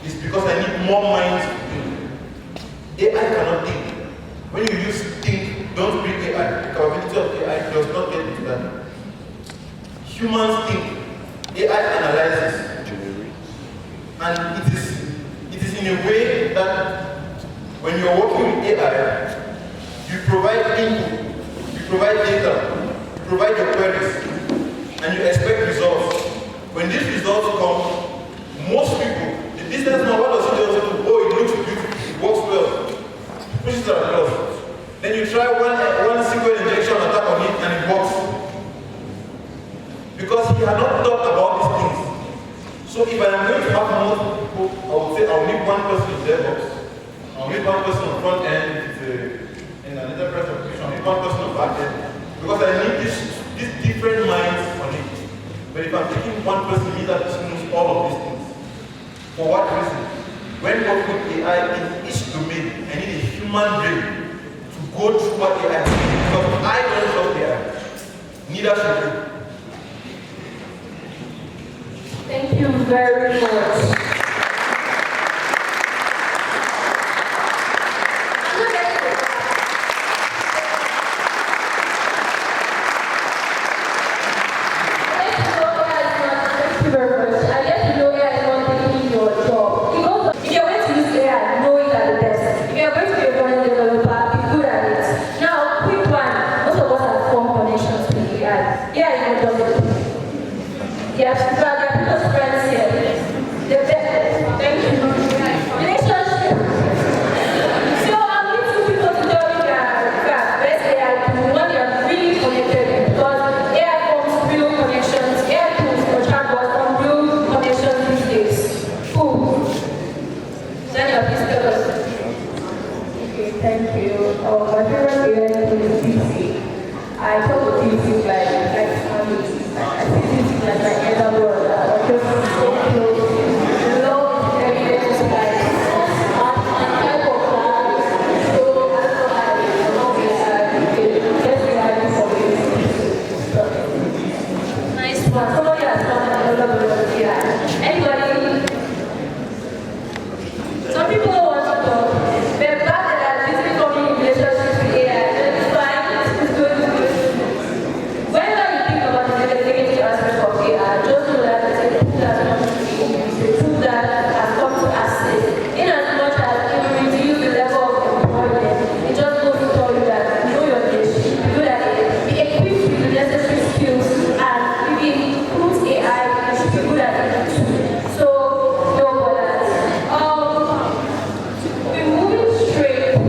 2 is because I need more minds to think. AI cannot think. When you use think, don't bring AI. The capability of AI does not get into that. Humans think. AI analyzes. And it is in a way that when you're working with AI, you provide input, you provide data, you provide your queries, and you expect results. When these results come, most people, the businessman, what does he do? Oh, it looks beautiful, it works well. Pushes it across. Then you try one single injection attack on it and it works. Because he had not thought about these things. So if I am going to have more people, I would say I'll need one person in DevOps. I'll need one person on front end in an enterprise application. I'll need one person on back end. Because I need these different minds on it. But if I'm taking one person, it means that person knows all of these things. For what reason? When working with AI in each domain, I need a human brain to go through what AI is. Because I don't love AI. Neither should you. Thank you very much. Thank you. My favorite event is DC. I talk to DC like